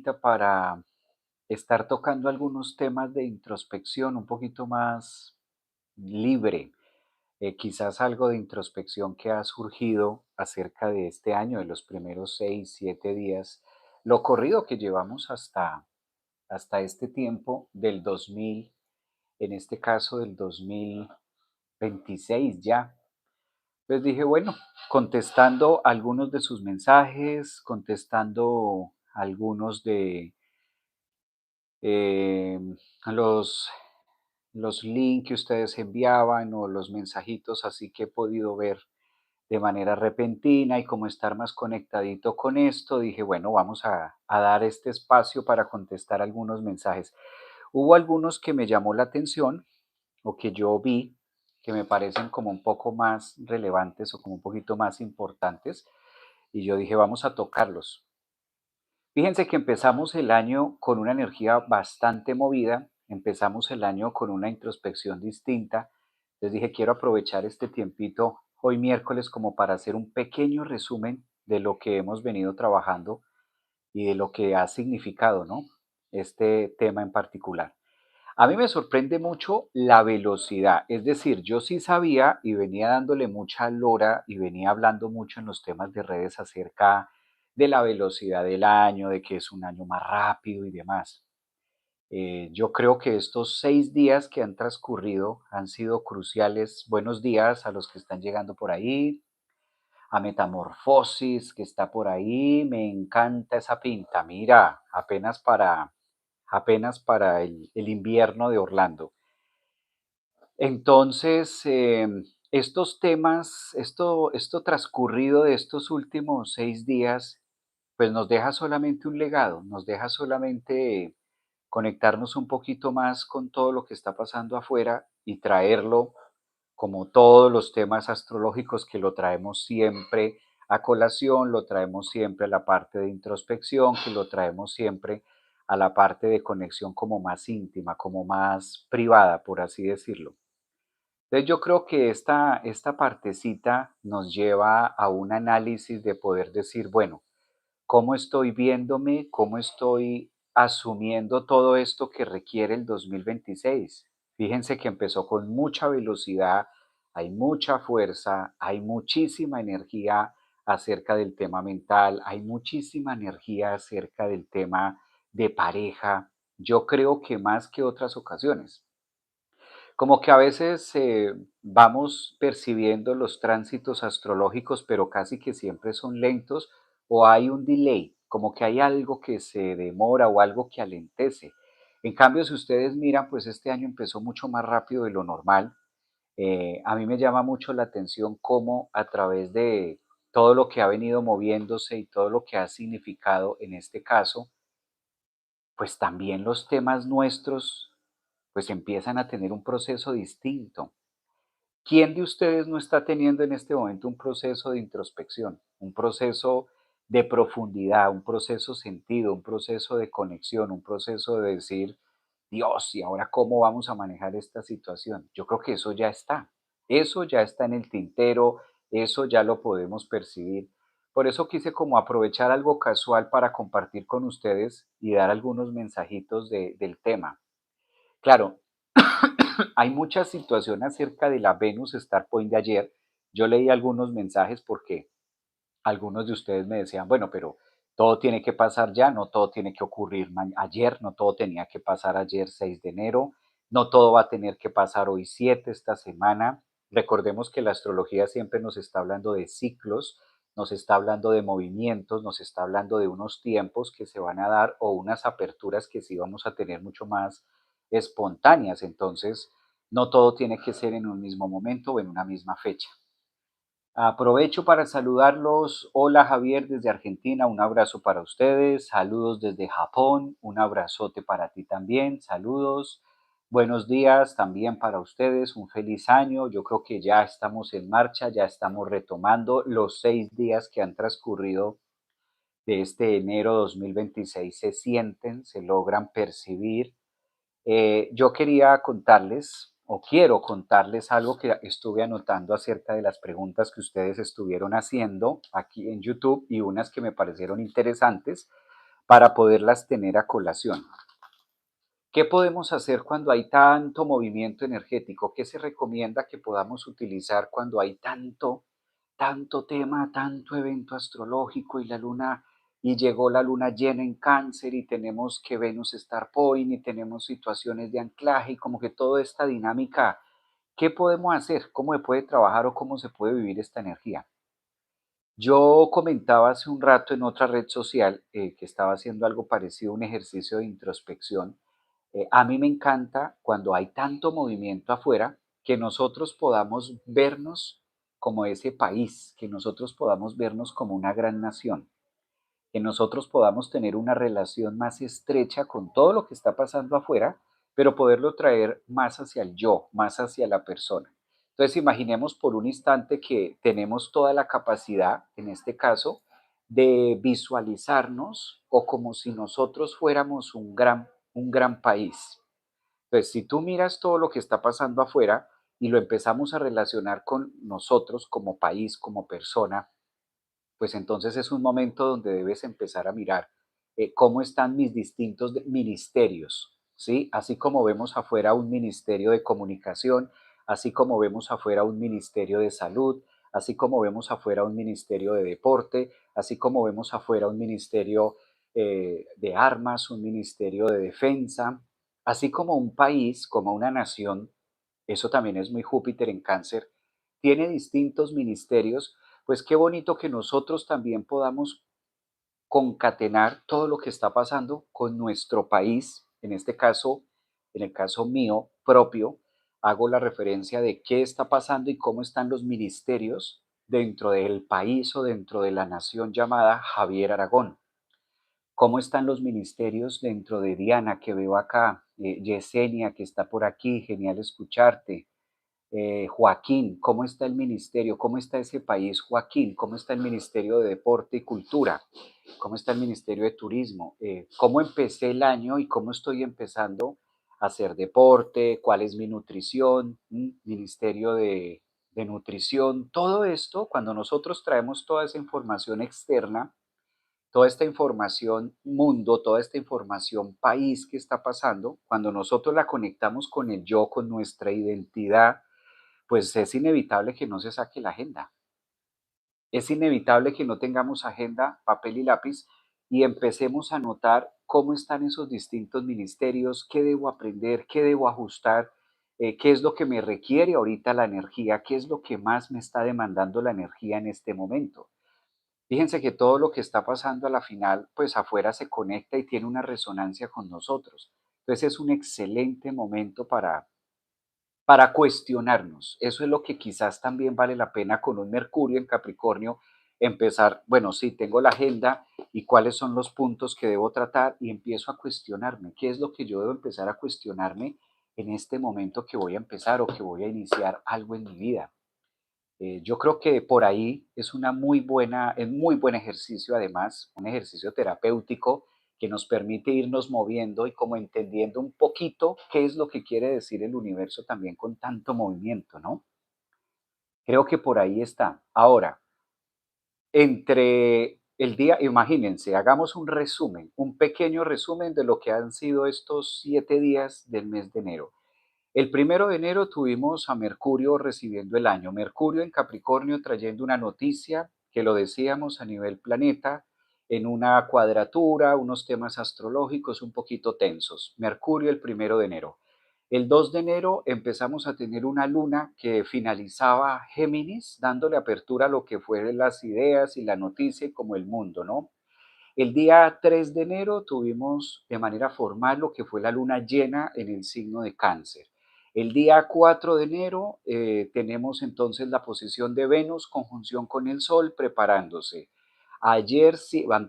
ahorita para estar tocando algunos temas de introspección un poquito más libre, quizás algo de introspección que ha surgido acerca de este año, de los primeros 6, 7 días, lo corrido que llevamos hasta este tiempo del 2000, en este caso del 2026 ya. Pues dije, bueno, contestando algunos de sus mensajes, contestando algunos de eh, los, los links que ustedes enviaban o los mensajitos así que he podido ver de manera repentina y como estar más conectadito con esto, dije, bueno, vamos a dar este espacio para contestar algunos mensajes. Hubo algunos que me llamó la atención o que yo vi que me parecen como un poco más relevantes o como un poquito más importantes y yo dije, vamos a tocarlos. Fíjense que empezamos el año con una energía bastante movida, empezamos el año con una introspección distinta. Les dije, quiero aprovechar este tiempito hoy miércoles como para hacer un pequeño resumen de lo que hemos venido trabajando y de lo que ha significado, ¿no? Este tema en particular. A mí me sorprende mucho la velocidad, es decir, yo sí sabía y venía dándole mucha lora y venía hablando mucho en los temas de redes acerca de la velocidad del año, de que es un año más rápido y demás. Yo creo que estos 6 días que han transcurrido han sido cruciales. Buenos días a los que están llegando por ahí, a Metamorfosis que está por ahí. Me encanta esa pinta. Mira, apenas para el invierno de Orlando. Entonces, estos temas, esto transcurrido de estos últimos 6 días, pues nos deja solamente un legado, nos deja solamente conectarnos un poquito más con todo lo que está pasando afuera y traerlo, como todos los temas astrológicos que lo traemos siempre a colación, lo traemos siempre a la parte de introspección, que lo traemos siempre a la parte de conexión como más íntima, como más privada, por así decirlo. Entonces yo creo que esta partecita nos lleva a un análisis de poder decir, bueno, ¿cómo estoy viéndome? ¿Cómo estoy asumiendo todo esto que requiere el 2026? Fíjense que empezó con mucha velocidad, hay mucha fuerza, hay muchísima energía acerca del tema mental, hay muchísima energía acerca del tema de pareja. Yo creo que más que otras ocasiones. Como que a veces vamos percibiendo los tránsitos astrológicos, pero casi que siempre son lentos o hay un delay, como que hay algo que se demora o algo que alentece. En cambio, si ustedes miran, pues este año empezó mucho más rápido de lo normal. A mí me llama mucho la atención cómo a través de todo lo que ha venido moviéndose y todo lo que ha significado en este caso, pues también los temas nuestros pues empiezan a tener un proceso distinto. ¿Quién de ustedes no está teniendo en este momento un proceso de introspección, un proceso de profundidad, un proceso sentido, un proceso de conexión, un proceso de decir, Dios, ¿y ahora cómo vamos a manejar esta situación? Yo creo que eso ya está en el tintero, eso ya lo podemos percibir. Por eso quise como aprovechar algo casual para compartir con ustedes y dar algunos mensajitos del tema. Claro, hay mucha situación acerca de la Venus Star Point de ayer. Yo leí algunos mensajes porque algunos de ustedes me decían, bueno, pero todo tiene que pasar ya, no todo tiene que ocurrir ayer, no todo tenía que pasar ayer 6 de enero, no todo va a tener que pasar hoy 7 esta semana. Recordemos que la astrología siempre nos está hablando de ciclos, nos está hablando de movimientos, nos está hablando de unos tiempos que se van a dar o unas aperturas que sí vamos a tener mucho más espontáneas. Entonces, no todo tiene que ser en un mismo momento o en una misma fecha. Aprovecho para saludarlos. Hola Javier desde Argentina, un abrazo para ustedes. Saludos desde Japón, un abrazote para ti también. Saludos. Buenos días también para ustedes. Un feliz año. Yo creo que ya estamos en marcha, ya estamos retomando los 6 días que han transcurrido de este enero 2026. Se sienten, se logran percibir. Yo quería contarles o quiero contarles algo que estuve anotando acerca de las preguntas que ustedes estuvieron haciendo aquí en YouTube y unas que me parecieron interesantes para poderlas tener a colación. ¿Qué podemos hacer cuando hay tanto movimiento energético? ¿Qué se recomienda que podamos utilizar cuando hay tanto tema, tanto evento astrológico y llegó la luna llena en Cáncer y tenemos que Venus Star Point y tenemos situaciones de anclaje y como que toda esta dinámica? ¿Qué podemos hacer? ¿Cómo se puede trabajar o cómo se puede vivir esta energía? Yo comentaba hace un rato en otra red social que estaba haciendo algo parecido, un ejercicio de introspección. A mí me encanta cuando hay tanto movimiento afuera que nosotros podamos vernos como ese país, que nosotros podamos vernos como una gran nación, que nosotros podamos tener una relación más estrecha con todo lo que está pasando afuera, pero poderlo traer más hacia el yo, más hacia la persona. Entonces, imaginemos por un instante que tenemos toda la capacidad, en este caso, de visualizarnos o como si nosotros fuéramos un gran país. Entonces, si tú miras todo lo que está pasando afuera y lo empezamos a relacionar con nosotros como país, como persona, pues entonces es un momento donde debes empezar a mirar cómo están mis distintos ministerios, ¿sí? Así como vemos afuera un ministerio de comunicación, así como vemos afuera un ministerio de salud, así como vemos afuera un ministerio de deporte, así como vemos afuera un ministerio de armas, un ministerio de defensa, así como un país, como una nación, eso también es muy Júpiter en Cáncer, tiene distintos ministerios, pues qué bonito que nosotros también podamos concatenar todo lo que está pasando con nuestro país. En este caso, en el caso mío propio, hago la referencia de qué está pasando y cómo están los ministerios dentro del país o dentro de la nación llamada Javier Aragón. ¿Cómo están los ministerios dentro de Diana, que veo acá? Yesenia, que está por aquí, genial escucharte. Joaquín, ¿cómo está el ministerio? ¿Cómo está ese país, Joaquín? ¿Cómo está el Ministerio de Deporte y Cultura? ¿Cómo está el Ministerio de Turismo? ¿Cómo empecé el año y cómo estoy empezando a hacer deporte? ¿Cuál es mi nutrición? Ministerio de Nutrición. Todo esto, cuando nosotros traemos toda esa información externa, toda esta información mundo, toda esta información país que está pasando, cuando nosotros la conectamos con el yo, con nuestra identidad, pues es inevitable que no se saque la agenda. Es inevitable que no tengamos agenda, papel y lápiz y empecemos a notar cómo están esos distintos ministerios, qué debo aprender, qué debo ajustar, qué es lo que me requiere ahorita la energía, qué es lo que más me está demandando la energía en este momento. Fíjense que todo lo que está pasando a la final, pues afuera se conecta y tiene una resonancia con nosotros. Entonces es un excelente momento para cuestionarnos. Eso es lo que quizás también vale la pena con un Mercurio en Capricornio, empezar, bueno, sí, tengo la agenda y cuáles son los puntos que debo tratar y empiezo a cuestionarme. ¿Qué es lo que yo debo empezar a cuestionarme en este momento que voy a empezar o que voy a iniciar algo en mi vida? Yo creo que por ahí es muy buen ejercicio además, un ejercicio terapéutico que nos permite irnos moviendo y como entendiendo un poquito qué es lo que quiere decir el universo también con tanto movimiento, ¿no? Creo que por ahí está. Ahora, entre el día, imagínense, hagamos un resumen, un pequeño resumen de lo que han sido estos 7 días del mes de enero. El 1 de enero tuvimos a Mercurio recibiendo el año. Mercurio en Capricornio trayendo una noticia que lo decíamos a nivel planeta, en una cuadratura, unos temas astrológicos un poquito tensos. Mercurio el 1 de enero. El 2 de enero empezamos a tener una luna que finalizaba Géminis, dándole apertura a lo que fueron las ideas y la noticia y como el mundo, ¿no? El día 3 de enero tuvimos de manera formal lo que fue la luna llena en el signo de Cáncer. El día 4 de enero tenemos entonces la posición de Venus conjunción con el Sol preparándose. Ayer,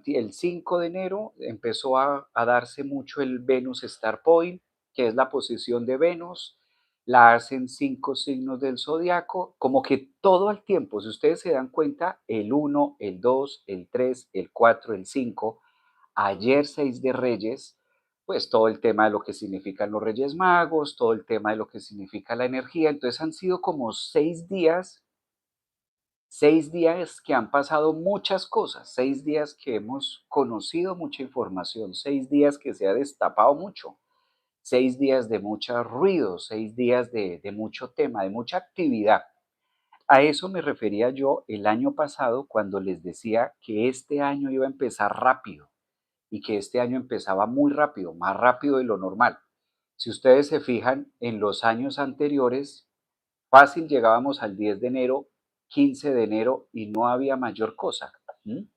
el 5 de enero, empezó a darse mucho el Venus Star Point, que es la posición de Venus. La hacen 5 signos del zodiaco, como que todo al tiempo, si ustedes se dan cuenta, el 1, el 2, el 3, el 4, el 5. Ayer 6 de Reyes, pues todo el tema de lo que significan los Reyes Magos, todo el tema de lo que significa la energía. Entonces han sido como 6 días 6 días que han pasado muchas cosas, 6 días que hemos conocido mucha información, 6 días que se ha destapado mucho, 6 días de mucho ruido, 6 días de mucho tema, de mucha actividad. A eso me refería yo el año pasado cuando les decía que este año iba a empezar rápido y que este año empezaba muy rápido, más rápido de lo normal. Si ustedes se fijan, en los años anteriores, fácil llegábamos al 10 de enero, 15 de enero y no había mayor cosa. ¿M?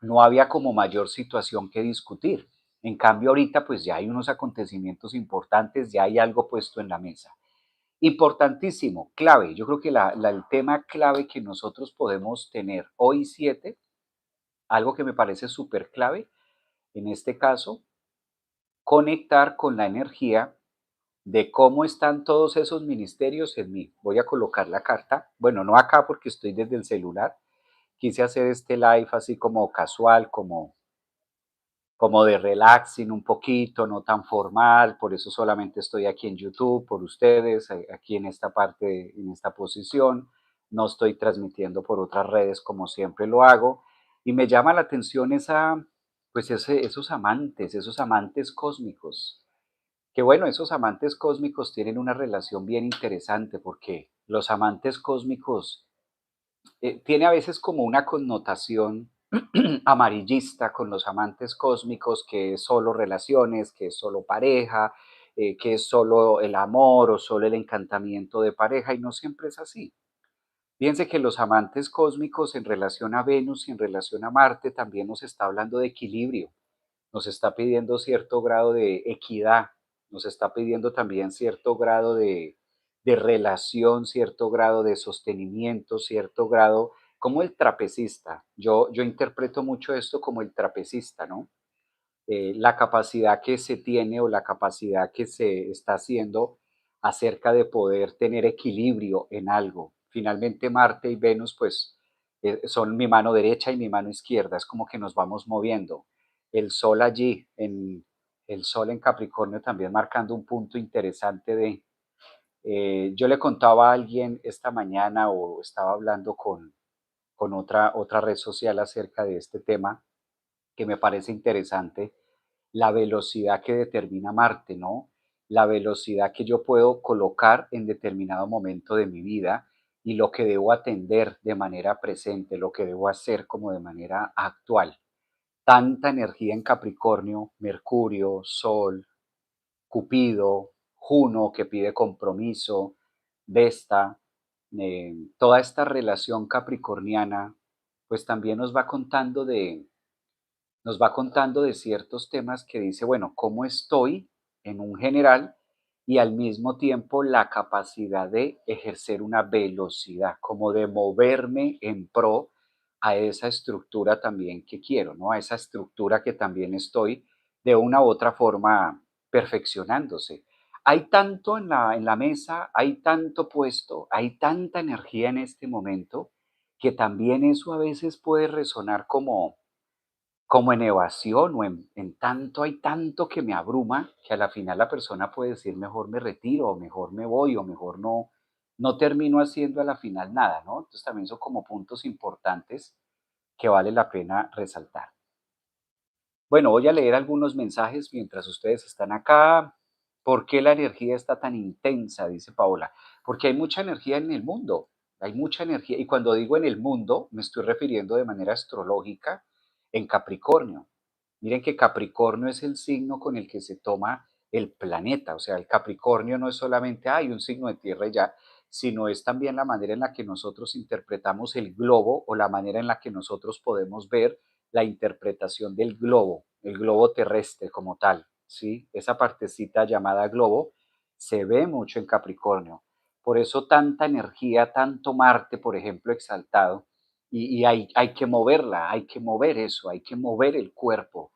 No había como mayor situación que discutir. En cambio, ahorita pues ya hay unos acontecimientos importantes, ya hay algo puesto en la mesa. Importantísimo, clave. Yo creo que el tema clave que nosotros podemos tener hoy 7, algo que me parece súper clave, en este caso, conectar con la energía de cómo están todos esos ministerios en mí. Voy a colocar la carta, bueno, no acá porque estoy desde el celular. Quise hacer este live así como casual, como de relaxing un poquito, no tan formal, por eso solamente estoy aquí en YouTube, por ustedes, aquí en esta parte, en esta posición, no estoy transmitiendo por otras redes como siempre lo hago, y me llama la atención pues esos amantes cósmicos, que bueno, esos amantes cósmicos tienen una relación bien interesante porque los amantes cósmicos tiene a veces como una connotación amarillista con los amantes cósmicos, que es solo relaciones, que es solo pareja, que es solo el amor o solo el encantamiento de pareja, y no siempre es así. Fíjense que los amantes cósmicos en relación a Venus y en relación a Marte también nos está hablando de equilibrio, nos está pidiendo cierto grado de equidad, nos está pidiendo también cierto grado de relación, cierto grado de sostenimiento, cierto grado, como el trapecista. Yo interpreto mucho esto como el trapecista, ¿no? La capacidad que se tiene o la capacidad que se está haciendo acerca de poder tener equilibrio en algo. Finalmente Marte y Venus pues son mi mano derecha y mi mano izquierda, es como que nos vamos moviendo. El Sol allí, el Sol en Capricornio también marcando un punto interesante yo le contaba a alguien esta mañana o estaba hablando con otra red social acerca de este tema que me parece interesante, la velocidad que determina Marte, ¿no? La velocidad que yo puedo colocar en determinado momento de mi vida y lo que debo atender de manera presente, lo que debo hacer como de manera actual. Tanta energía en Capricornio, Mercurio, Sol, Cupido, Juno que pide compromiso, Vesta, toda esta relación capricorniana, pues también nos va contando de ciertos temas que dice, bueno, cómo estoy en un general y al mismo tiempo la capacidad de ejercer una velocidad, como de moverme en pro a esa estructura también que quiero, ¿no? A esa estructura que también estoy de una u otra forma perfeccionándose. Hay tanto en la mesa, hay tanto puesto, hay tanta energía en este momento que también eso a veces puede resonar como en evasión o en tanto, hay tanto que me abruma que a la final la persona puede decir mejor me retiro o mejor me voy o mejor no termino haciendo a la final nada, ¿no? Entonces también son como puntos importantes que vale la pena resaltar. Bueno, voy a leer algunos mensajes mientras ustedes están acá. ¿Por qué la energía está tan intensa? Dice Paola. Porque hay mucha energía en el mundo, hay mucha energía. Y cuando digo en el mundo, me estoy refiriendo de manera astrológica en Capricornio. Miren que Capricornio es el signo con el que se toma el planeta. O sea, el Capricornio no es solamente, hay un signo de tierra y ya, sino es también la manera en la que nosotros interpretamos el globo o la manera en la que nosotros podemos ver la interpretación del globo, el globo terrestre como tal, ¿sí? Esa partecita llamada globo se ve mucho en Capricornio. Por eso tanta energía, tanto Marte, por ejemplo, exaltado, y hay que moverla, hay que mover eso, hay que mover el cuerpo,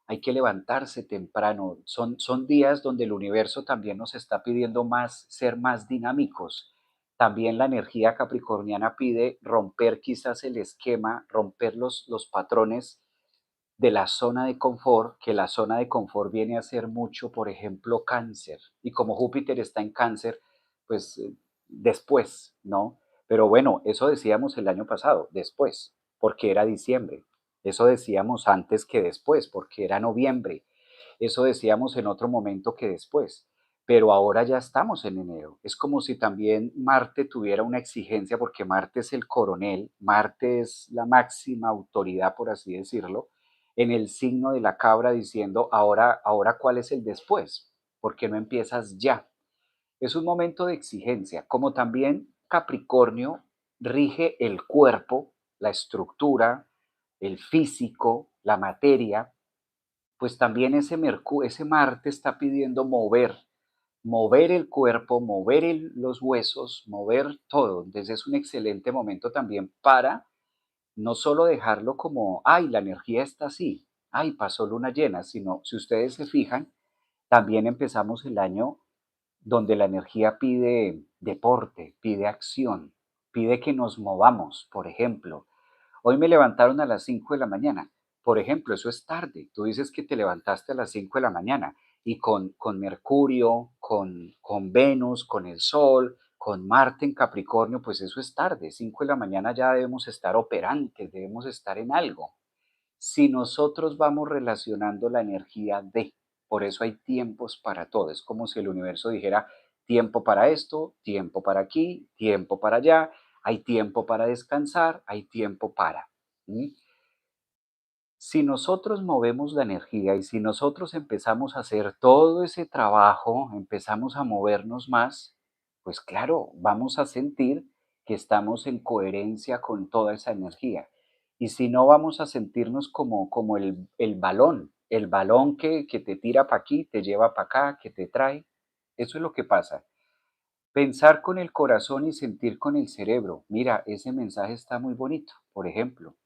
hay que levantarse temprano. Son días donde el universo también nos está pidiendo más, ser más dinámicos. También la energía capricorniana pide romper quizás el esquema, romper los patrones de la zona de confort, que la zona de confort viene a ser mucho, por ejemplo, cáncer. Y como Júpiter está en cáncer, pues después, ¿no? Pero bueno, eso decíamos el año pasado, después, porque era diciembre. Eso decíamos antes que después, porque era noviembre. Eso decíamos en otro momento que después. Pero ahora ya estamos en enero. Es como si también Marte tuviera una exigencia, porque Marte es el coronel, Marte es la máxima autoridad, por así decirlo, en el signo de la cabra diciendo, ahora ¿cuál es el después? ¿Por qué no empiezas ya? Es un momento de exigencia, como también Capricornio rige el cuerpo, la estructura, el físico, la materia, pues también ese Marte está pidiendo mover el cuerpo, mover los huesos, mover todo. Entonces es un excelente momento también para no solo dejarlo como, ay, la energía está así, ay, pasó luna llena, sino si ustedes se fijan, también empezamos el año donde la energía pide deporte, pide acción, pide que nos movamos. Por ejemplo, hoy me levantaron a las 5 de la mañana. Por ejemplo, eso es tarde. Tú dices que te levantaste a las 5 de la mañana y con Mercurio, con Venus, con el Sol, con Marte en Capricornio, pues eso es tarde. 5 de la mañana ya debemos estar operantes, debemos estar en algo. Si nosotros vamos relacionando la energía de, por eso hay tiempos para todo, es como si el universo dijera tiempo para esto, tiempo para aquí, tiempo para allá, hay tiempo para descansar, hay tiempo para. ¿Mm? Si nosotros movemos la energía y si nosotros empezamos a hacer todo ese trabajo, empezamos a movernos más, pues claro, vamos a sentir que estamos en coherencia con toda esa energía. Y si no, vamos a sentirnos como el balón que te tira para aquí, te lleva para acá, que te trae. Eso es lo que pasa. Pensar con el corazón y sentir con el cerebro. Mira, ese mensaje está muy bonito, por ejemplo.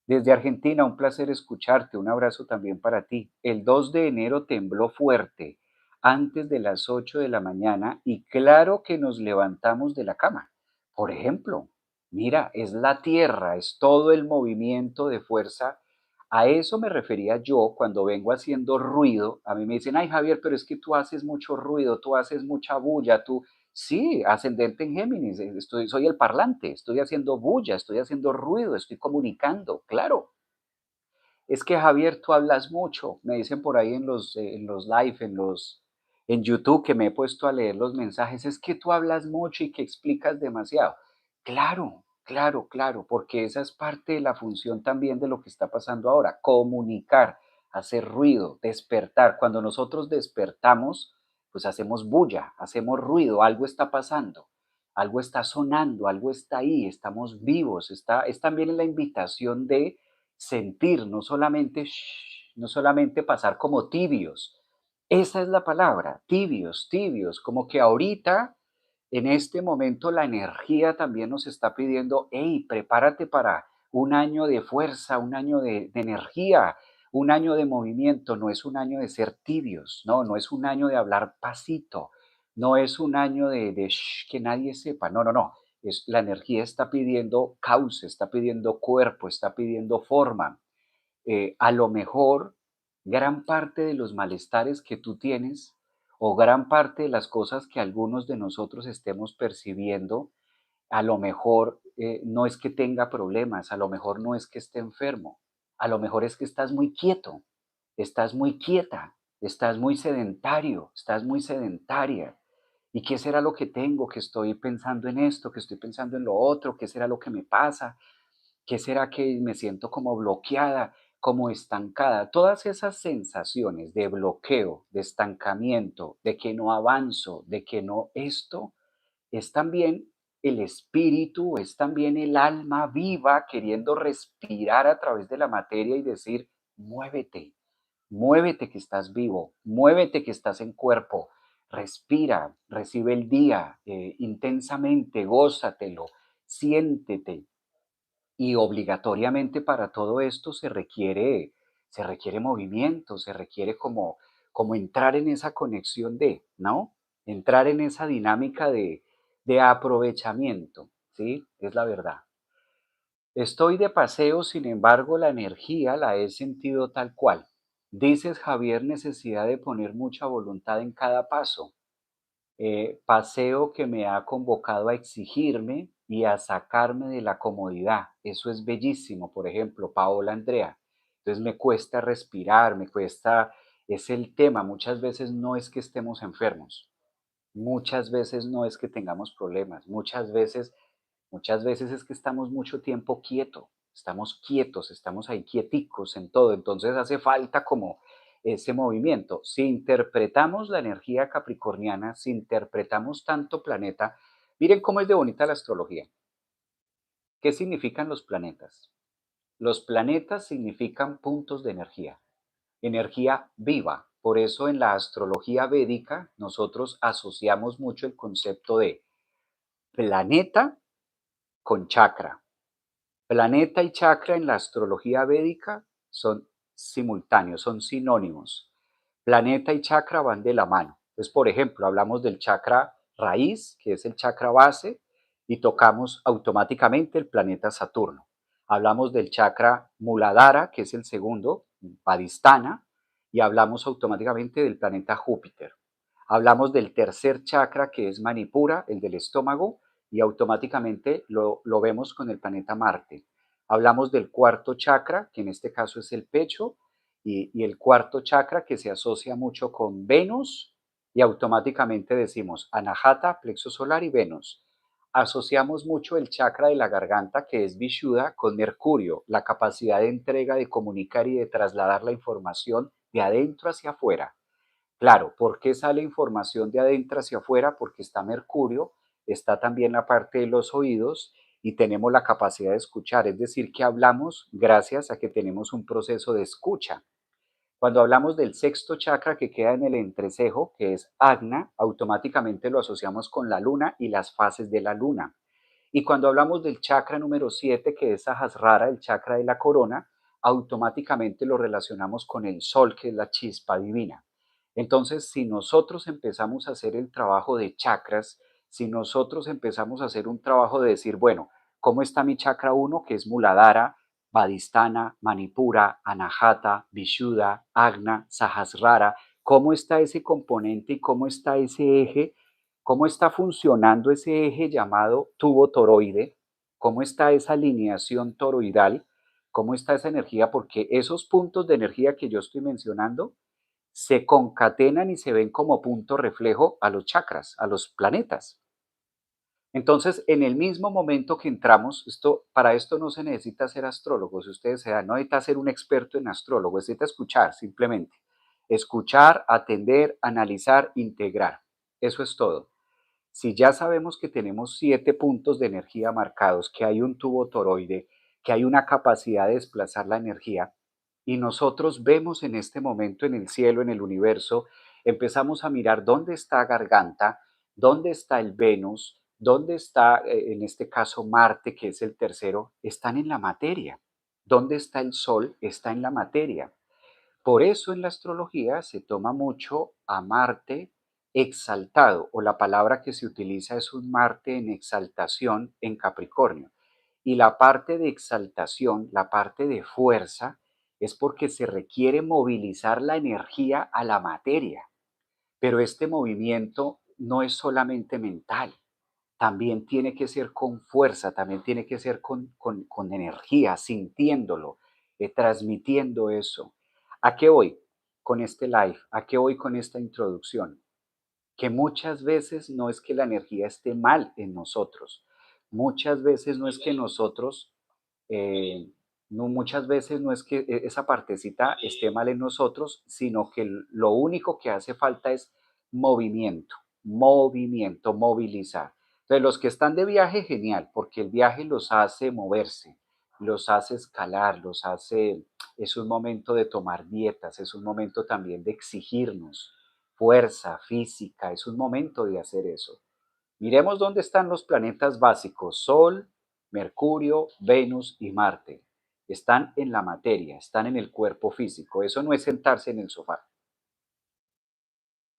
Desde Argentina, un placer escucharte. Un abrazo también para ti. El 2 de enero tembló fuerte, antes de las 8 de la mañana, y claro que nos levantamos de la cama. Por ejemplo, mira, es la tierra, es todo el movimiento de fuerza. A eso me refería yo cuando vengo haciendo ruido. A mí me dicen, ay Javier, pero es que tú haces mucho ruido, tú haces mucha bulla, tú... Sí, ascendente en Géminis, soy el parlante, estoy haciendo bulla, estoy haciendo ruido, estoy comunicando, claro. Es que Javier, tú hablas mucho, me dicen por ahí en los live, en YouTube, que me he puesto a leer los mensajes, es que tú hablas mucho y que explicas demasiado. Claro, claro, claro, porque esa es parte de la función también de lo que está pasando ahora, comunicar, hacer ruido, despertar. Cuando nosotros despertamos, pues hacemos bulla, hacemos ruido, algo está pasando, algo está sonando, algo está ahí, estamos vivos, es también la invitación de sentir, no solamente, no solamente pasar como tibios. Esa es la palabra, tibios, tibios, como que ahorita, en este momento, la energía también nos está pidiendo, hey, prepárate para un año de fuerza, un año de energía, un año de movimiento, no es un año de ser tibios, no, no es un año de hablar pasito, no es un año de que nadie sepa, no, no, no, la energía está pidiendo cauce, está pidiendo cuerpo, está pidiendo forma. A lo mejor gran parte de los malestares que tú tienes o gran parte de las cosas que algunos de nosotros estemos percibiendo, a lo mejor no es que tenga problemas, a lo mejor no es que esté enfermo, a lo mejor es que estás muy quieto, estás muy quieta, estás muy sedentario, estás muy sedentaria. ¿Y qué será lo que tengo? Que estoy pensando en esto, que estoy pensando en lo otro, ¿qué será lo que me pasa? ¿Qué será que me siento como bloqueada, como estancada? Todas esas sensaciones de bloqueo, de estancamiento, de que no avanzo, de que no esto, es también el espíritu, es también el alma viva queriendo respirar a través de la materia y decir, muévete, muévete que estás vivo, muévete que estás en cuerpo, respira, recibe el día intensamente, gózatelo, siéntete, y obligatoriamente para todo esto se requiere movimiento, se requiere como entrar en esa conexión de, ¿no? Entrar en esa dinámica de aprovechamiento, ¿sí? Es la verdad. Estoy de paseo, sin embargo, la energía la he sentido tal cual. Dices, Javier, necesidad de poner mucha voluntad en cada paso. paseo que me ha convocado a exigirme y a sacarme de la comodidad. Eso es bellísimo, por ejemplo, Paola Andrea. Entonces me cuesta respirar, me cuesta, es el tema. Muchas veces no es que estemos enfermos, muchas veces no es que tengamos problemas, muchas veces es que estamos mucho tiempo quietos, estamos ahí quieticos en todo, entonces hace falta como ese movimiento. Si interpretamos la energía capricorniana, si interpretamos tanto planeta, miren cómo es de bonita la astrología. ¿Qué significan los planetas? Los planetas significan puntos de energía, energía viva. Por eso en la astrología védica nosotros asociamos mucho el concepto de planeta con chakra. Planeta y chakra en la astrología védica son simultáneos, son sinónimos. Planeta y chakra van de la mano. Entonces, por ejemplo, hablamos del chakra raíz, que es el chakra base, y tocamos automáticamente el planeta Saturno. Hablamos del chakra Muladhara, que es el segundo, Padistana, y hablamos automáticamente del planeta Júpiter. Hablamos del tercer chakra, que es Manipura, el del estómago, y automáticamente lo vemos con el planeta Marte. Hablamos del cuarto chakra, que en este caso es el pecho, y el cuarto chakra que se asocia mucho con Venus, y automáticamente decimos Anahata, plexo solar y Venus. Asociamos mucho el chakra de la garganta, que es Vishuddha, con Mercurio, la capacidad de entrega, de comunicar y de trasladar la información de adentro hacia afuera. Claro, ¿por qué sale información de adentro hacia afuera? Porque está Mercurio, está también la parte de los oídos y tenemos la capacidad de escuchar, es decir, que hablamos gracias a que tenemos un proceso de escucha. Cuando hablamos del sexto chakra que queda en el entrecejo, que es Agna, automáticamente lo asociamos con la luna y las fases de la luna. Y cuando hablamos del chakra número 7, que es Sahasrara, el chakra de la corona, automáticamente lo relacionamos con el sol, que es la chispa divina. Entonces, si nosotros empezamos a hacer el trabajo de chakras, si nosotros empezamos a hacer un trabajo de decir, bueno, ¿cómo está mi chakra uno, que es Muladhara, Vadistana, Manipura, Anahata, Vishuddha, Agna, Sahasrara? ¿Cómo está ese componente y cómo está ese eje? ¿Cómo está funcionando ese eje llamado tubo toroide? ¿Cómo está esa alineación toroidal? ¿Cómo está esa energía? Porque esos puntos de energía que yo estoy mencionando se concatenan y se ven como punto reflejo a los chakras, a los planetas. Entonces, en el mismo momento que entramos, para esto no se necesita ser astrólogo, si ustedes se dan, no necesita ser un experto en astrólogo, necesita escuchar simplemente. Escuchar, atender, analizar, integrar. Eso es todo. Si ya sabemos que tenemos 7 puntos de energía marcados, que hay un tubo toroide, que hay una capacidad de desplazar la energía, y nosotros vemos en este momento en el cielo, en el universo, empezamos a mirar dónde está Garganta, dónde está el Venus, dónde está, en este caso, Marte, que es el tercero, están en la materia. ¿Dónde está el Sol? Está en la materia. Por eso en la astrología se toma mucho a Marte exaltado, o la palabra que se utiliza es un Marte en exaltación en Capricornio. Y la parte de exaltación, la parte de fuerza, es porque se requiere movilizar la energía a la materia. Pero este movimiento no es solamente mental, también tiene que ser con fuerza, también tiene que ser con energía, sintiéndolo, transmitiendo eso. ¿A qué voy con este live? ¿A qué voy con esta introducción? Que muchas veces no es que la energía esté mal en nosotros, muchas veces no es que nosotros, eh, no, muchas veces no es que esa partecita esté mal en nosotros, sino que lo único que hace falta es movimiento, movimiento, movilizar. Entonces, los que están de viaje, genial, porque el viaje los hace moverse, los hace escalar, es un momento de tomar dietas, es un momento también de exigirnos fuerza física, es un momento de hacer eso. Miremos dónde están los planetas básicos, Sol, Mercurio, Venus y Marte. Están en la materia, están en el cuerpo físico. Eso no es sentarse en el sofá,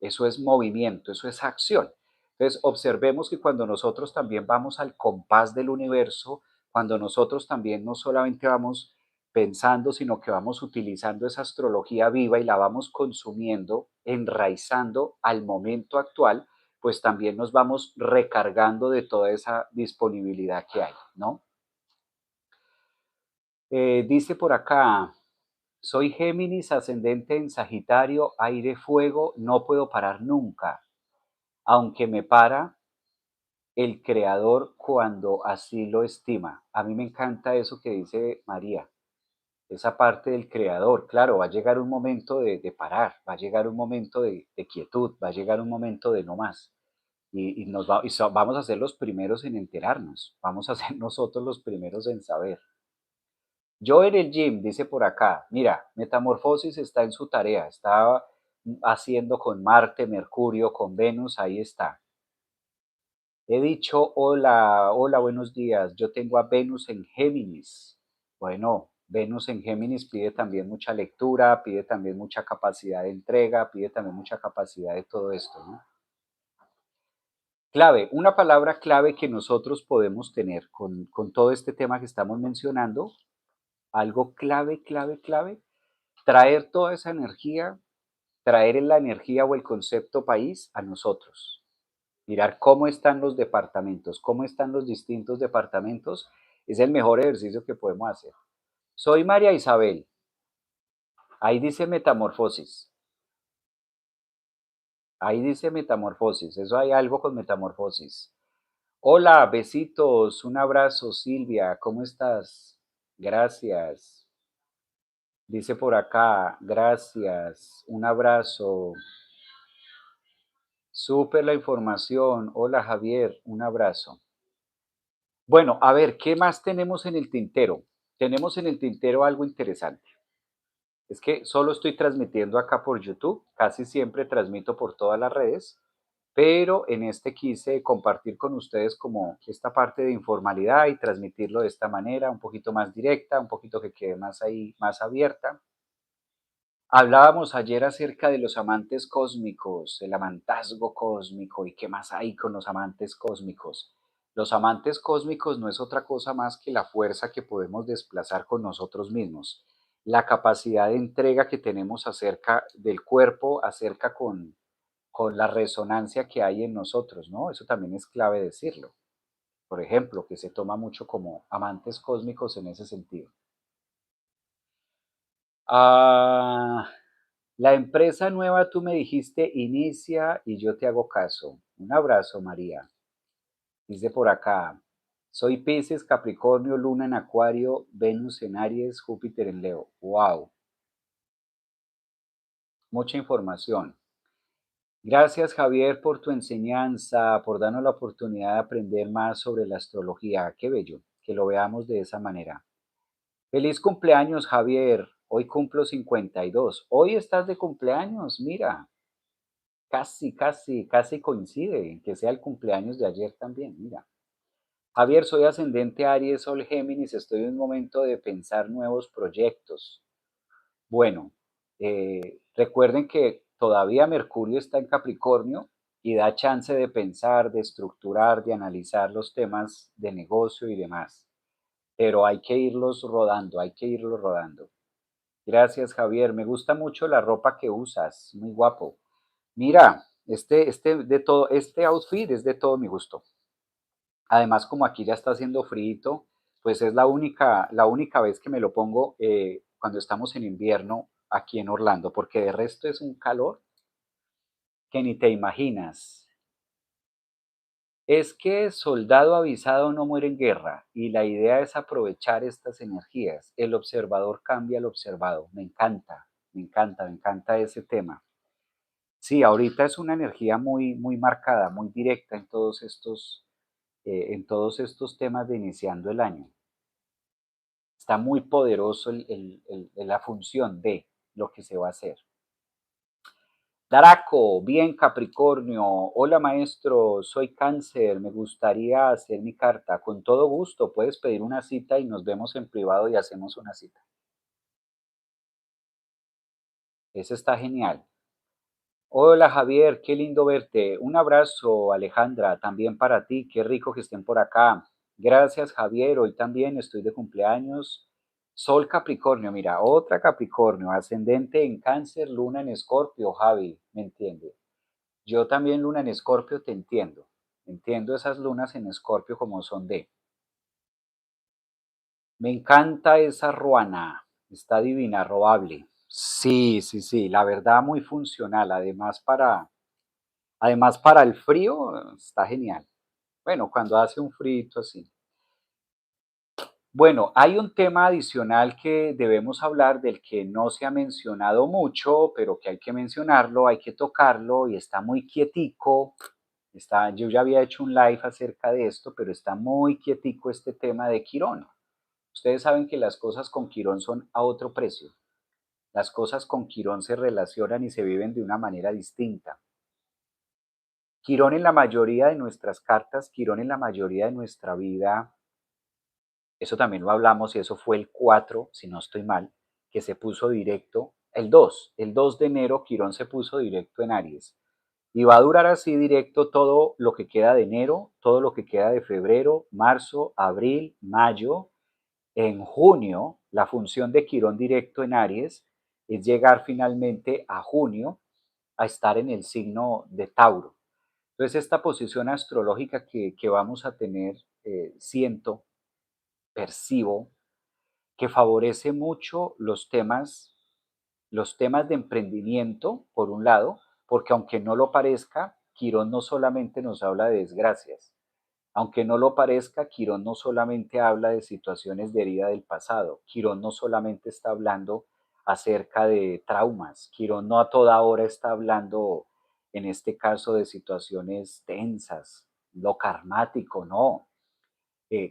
eso es movimiento, eso es acción. Entonces, observemos que cuando nosotros también vamos al compás del universo, cuando nosotros también no solamente vamos pensando, sino que vamos utilizando esa astrología viva y la vamos consumiendo, enraizando al momento actual, pues también nos vamos recargando de toda esa disponibilidad que hay, ¿no? Dice por acá, soy Géminis, ascendente en Sagitario, aire, fuego, no puedo parar nunca, aunque me para el creador cuando así lo estima. A mí me encanta eso que dice María, esa parte del creador. Claro, va a llegar un momento de parar, va a llegar un momento de quietud, va a llegar un momento de no más. Vamos a ser los primeros en enterarnos, vamos a ser nosotros los primeros en saber. Yo en el gym, dice por acá, mira, Metamorfosis está en su tarea, está haciendo con Marte, Mercurio, con Venus, ahí está. He dicho, hola, hola, buenos días. Yo tengo a Venus en Géminis. Bueno, Venus en Géminis pide también mucha lectura, pide también mucha capacidad de entrega, pide también mucha capacidad de todo esto, ¿no? Clave, una palabra clave que nosotros podemos tener con todo este tema que estamos mencionando, algo clave, clave, clave, traer toda esa energía, traer la energía o el concepto país a nosotros. Mirar cómo están los departamentos, cómo están los distintos departamentos, es el mejor ejercicio que podemos hacer. Soy María Isabel, ahí dice metamorfosis, ahí dice metamorfosis, eso hay algo con metamorfosis. Hola, besitos, un abrazo Silvia, ¿cómo estás? Gracias. Dice por acá, gracias, un abrazo. Súper la información. Hola Javier, un abrazo. Bueno, a ver, ¿qué más tenemos en el tintero? Tenemos en el tintero algo interesante. Es que solo estoy transmitiendo acá por YouTube, casi siempre transmito por todas las redes, pero en este quise compartir con ustedes como esta parte de informalidad y transmitirlo de esta manera, un poquito más directa, un poquito que quede más ahí, más abierta. Hablábamos ayer acerca de los amantes cósmicos, el amantazgo cósmico y qué más hay con los amantes cósmicos. Los amantes cósmicos no es otra cosa más que la fuerza que podemos desplazar con nosotros mismos, la capacidad de entrega que tenemos acerca del cuerpo, acerca con la resonancia que hay en nosotros, ¿no? Eso también es clave decirlo. Por ejemplo, que se toma mucho como amantes cósmicos en ese sentido. Ah, la empresa nueva, tú me dijiste, inicia y yo te hago caso. Un abrazo, María. Dice por acá, soy Piscis, Capricornio, Luna en Acuario, Venus en Aries, Júpiter en Leo. Wow, mucha información. Gracias, Javier, por tu enseñanza, por darnos la oportunidad de aprender más sobre la astrología. Qué bello que lo veamos de esa manera. Feliz cumpleaños, Javier. Hoy cumplo 52. Hoy estás de cumpleaños, mira. Casi, casi, casi coincide en que sea el cumpleaños de ayer también, mira. Javier, soy ascendente Aries, Sol Géminis, estoy en un momento de pensar nuevos proyectos. Bueno, recuerden que todavía Mercurio está en Capricornio y da chance de pensar, de estructurar, de analizar los temas de negocio y demás. Pero hay que irlos rodando, hay que irlos rodando. Gracias, Javier. Me gusta mucho la ropa que usas, muy guapo. Mira, este outfit es de todo mi gusto. Además, como aquí ya está haciendo frío, pues es la única vez que me lo pongo cuando estamos en invierno aquí en Orlando, porque de resto es un calor que ni te imaginas. Es que soldado avisado no muere en guerra y la idea es aprovechar estas energías. El observador cambia al observado. Me encanta, me encanta, me encanta ese tema. Sí, ahorita es una energía muy, muy marcada, muy directa en todos estos temas de iniciando el año. Está muy poderoso la función de lo que se va a hacer. Draco, bien Capricornio. Hola maestro, soy Cáncer, me gustaría hacer mi carta. Con todo gusto, puedes pedir una cita y nos vemos en privado y hacemos una cita. Eso está genial. Hola Javier, qué lindo verte. Un abrazo, Alejandra, también para ti. Qué rico que estén por acá. Gracias, Javier. Hoy también estoy de cumpleaños. Sol Capricornio, mira, otra Capricornio, ascendente en Cáncer, Luna en Escorpio, Javi, ¿me entiende? Yo también luna en Escorpio te entiendo. Entiendo esas lunas en Escorpio como son de. Me encanta esa ruana, está divina, robable. Sí, sí, sí, la verdad muy funcional. Además para el frío está genial. Bueno, cuando hace un frío así. Bueno, hay un tema adicional que debemos hablar del que no se ha mencionado mucho, pero que hay que mencionarlo, hay que tocarlo y está muy quietico. Yo ya había hecho un live acerca de esto, pero está muy quietico este tema de Quirón. Ustedes saben que las cosas con Quirón son a otro precio. Las cosas con Quirón se relacionan y se viven de una manera distinta. Quirón en la mayoría de nuestras cartas, Quirón en la mayoría de nuestra vida, eso también lo hablamos y eso fue el 4, si no estoy mal, que se puso directo, el 2 de enero Quirón se puso directo en Aries. Y va a durar así directo todo lo que queda de enero, todo lo que queda de febrero, marzo, abril, mayo. En junio, la función de Quirón directo en Aries es llegar finalmente a junio a estar en el signo de Tauro. Entonces, esta posición astrológica que vamos a tener, siento, percibo, que favorece mucho los temas de emprendimiento, por un lado, porque aunque no lo parezca, Quirón no solamente nos habla de desgracias, aunque no lo parezca, Quirón no solamente habla de situaciones de herida del pasado, Quirón no solamente está hablando acerca de traumas, Quirón no a toda hora está hablando, en este caso, de situaciones tensas, lo karmático, no.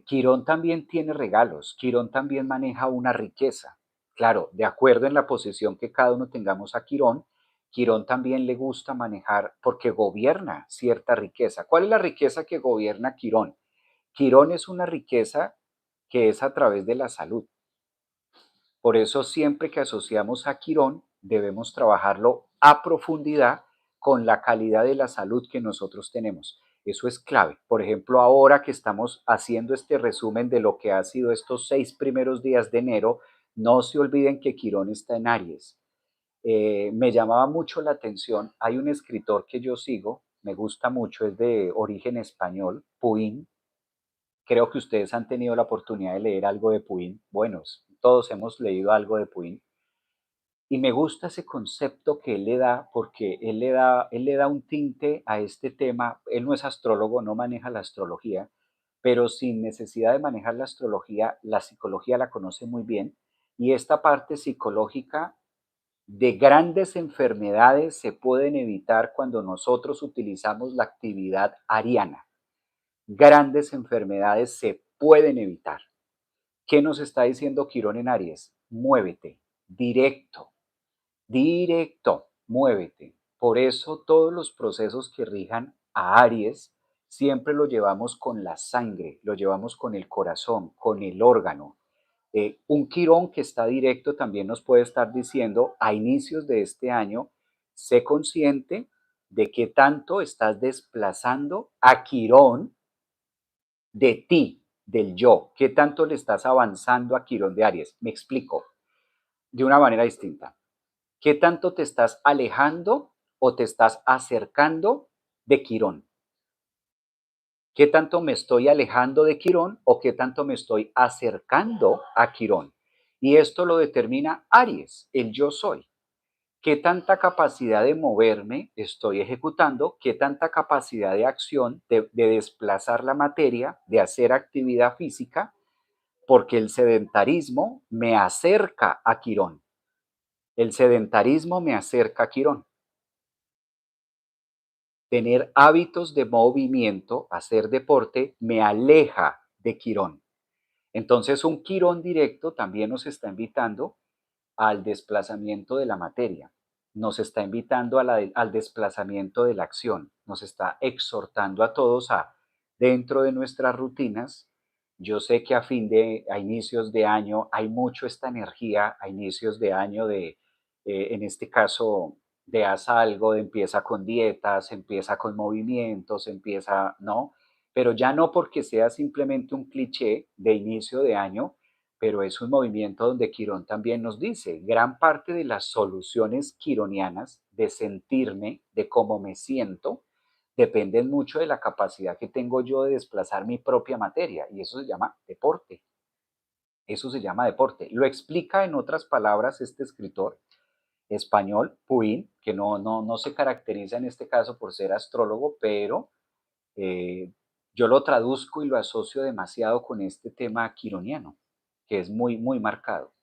Quirón también tiene regalos, Quirón también maneja una riqueza. Claro, de acuerdo en la posición que cada uno tengamos a Quirón, Quirón también le gusta manejar porque gobierna cierta riqueza. ¿Cuál es la riqueza que gobierna Quirón? Quirón es una riqueza que es a través de la salud. Por eso siempre que asociamos a Quirón debemos trabajarlo a profundidad con la calidad de la salud que nosotros tenemos. Eso es clave. Por ejemplo, ahora que estamos haciendo este resumen de lo que ha sido estos 6 primeros días de enero, no se olviden que Quirón está en Aries. Me llamaba mucho la atención, hay un escritor que yo sigo, me gusta mucho, es de origen español, Puin. Creo que ustedes han tenido la oportunidad de leer algo de Puin. Bueno, todos hemos leído algo de Puin. Y me gusta ese concepto que él le da, porque él le da un tinte a este tema. Él no es astrólogo, no maneja la astrología, pero sin necesidad de manejar la astrología, la psicología la conoce muy bien. Y esta parte psicológica de grandes enfermedades se pueden evitar cuando nosotros utilizamos la actividad ariana. Grandes enfermedades se pueden evitar. ¿Qué nos está diciendo Quirón en Aries? Muévete, directo, directo, muévete. Por eso todos los procesos que rijan a Aries siempre lo llevamos con la sangre, lo llevamos con el corazón, con el órgano. Un Quirón que está directo también nos puede estar diciendo a inicios de este año, sé consciente de qué tanto estás desplazando a Quirón de ti, del yo, qué tanto le estás avanzando a Quirón de Aries. Me explico de una manera distinta. ¿Qué tanto te estás alejando o te estás acercando de Quirón? ¿Qué tanto me estoy alejando de Quirón o qué tanto me estoy acercando a Quirón? Y esto lo determina Aries, el yo soy. ¿Qué tanta capacidad de moverme estoy ejecutando? ¿Qué tanta capacidad de acción, de desplazar la materia, de hacer actividad física? Porque el sedentarismo me acerca a Quirón. El sedentarismo me acerca a Quirón. Tener hábitos de movimiento, hacer deporte, me aleja de Quirón. Entonces, un Quirón directo también nos está invitando al desplazamiento de la materia, nos está invitando al desplazamiento de la acción, nos está exhortando a todos a, dentro de nuestras rutinas, yo sé que a inicios de año hay mucho esta energía, a inicios de año en este caso, de haz algo, de empieza con dietas, empieza con movimientos, empieza, ¿no? Pero ya no porque sea simplemente un cliché de inicio de año, pero es un movimiento donde Quirón también nos dice, gran parte de las soluciones quironianas de sentirme, de cómo me siento, dependen mucho de la capacidad que tengo yo de desplazar mi propia materia, y eso se llama deporte. Eso se llama deporte. Lo explica en otras palabras este escritor español, Puin, que no se caracteriza en este caso por ser astrólogo, pero eh, yo lo traduzco y lo asocio demasiado con este tema quironiano, que es muy marcado.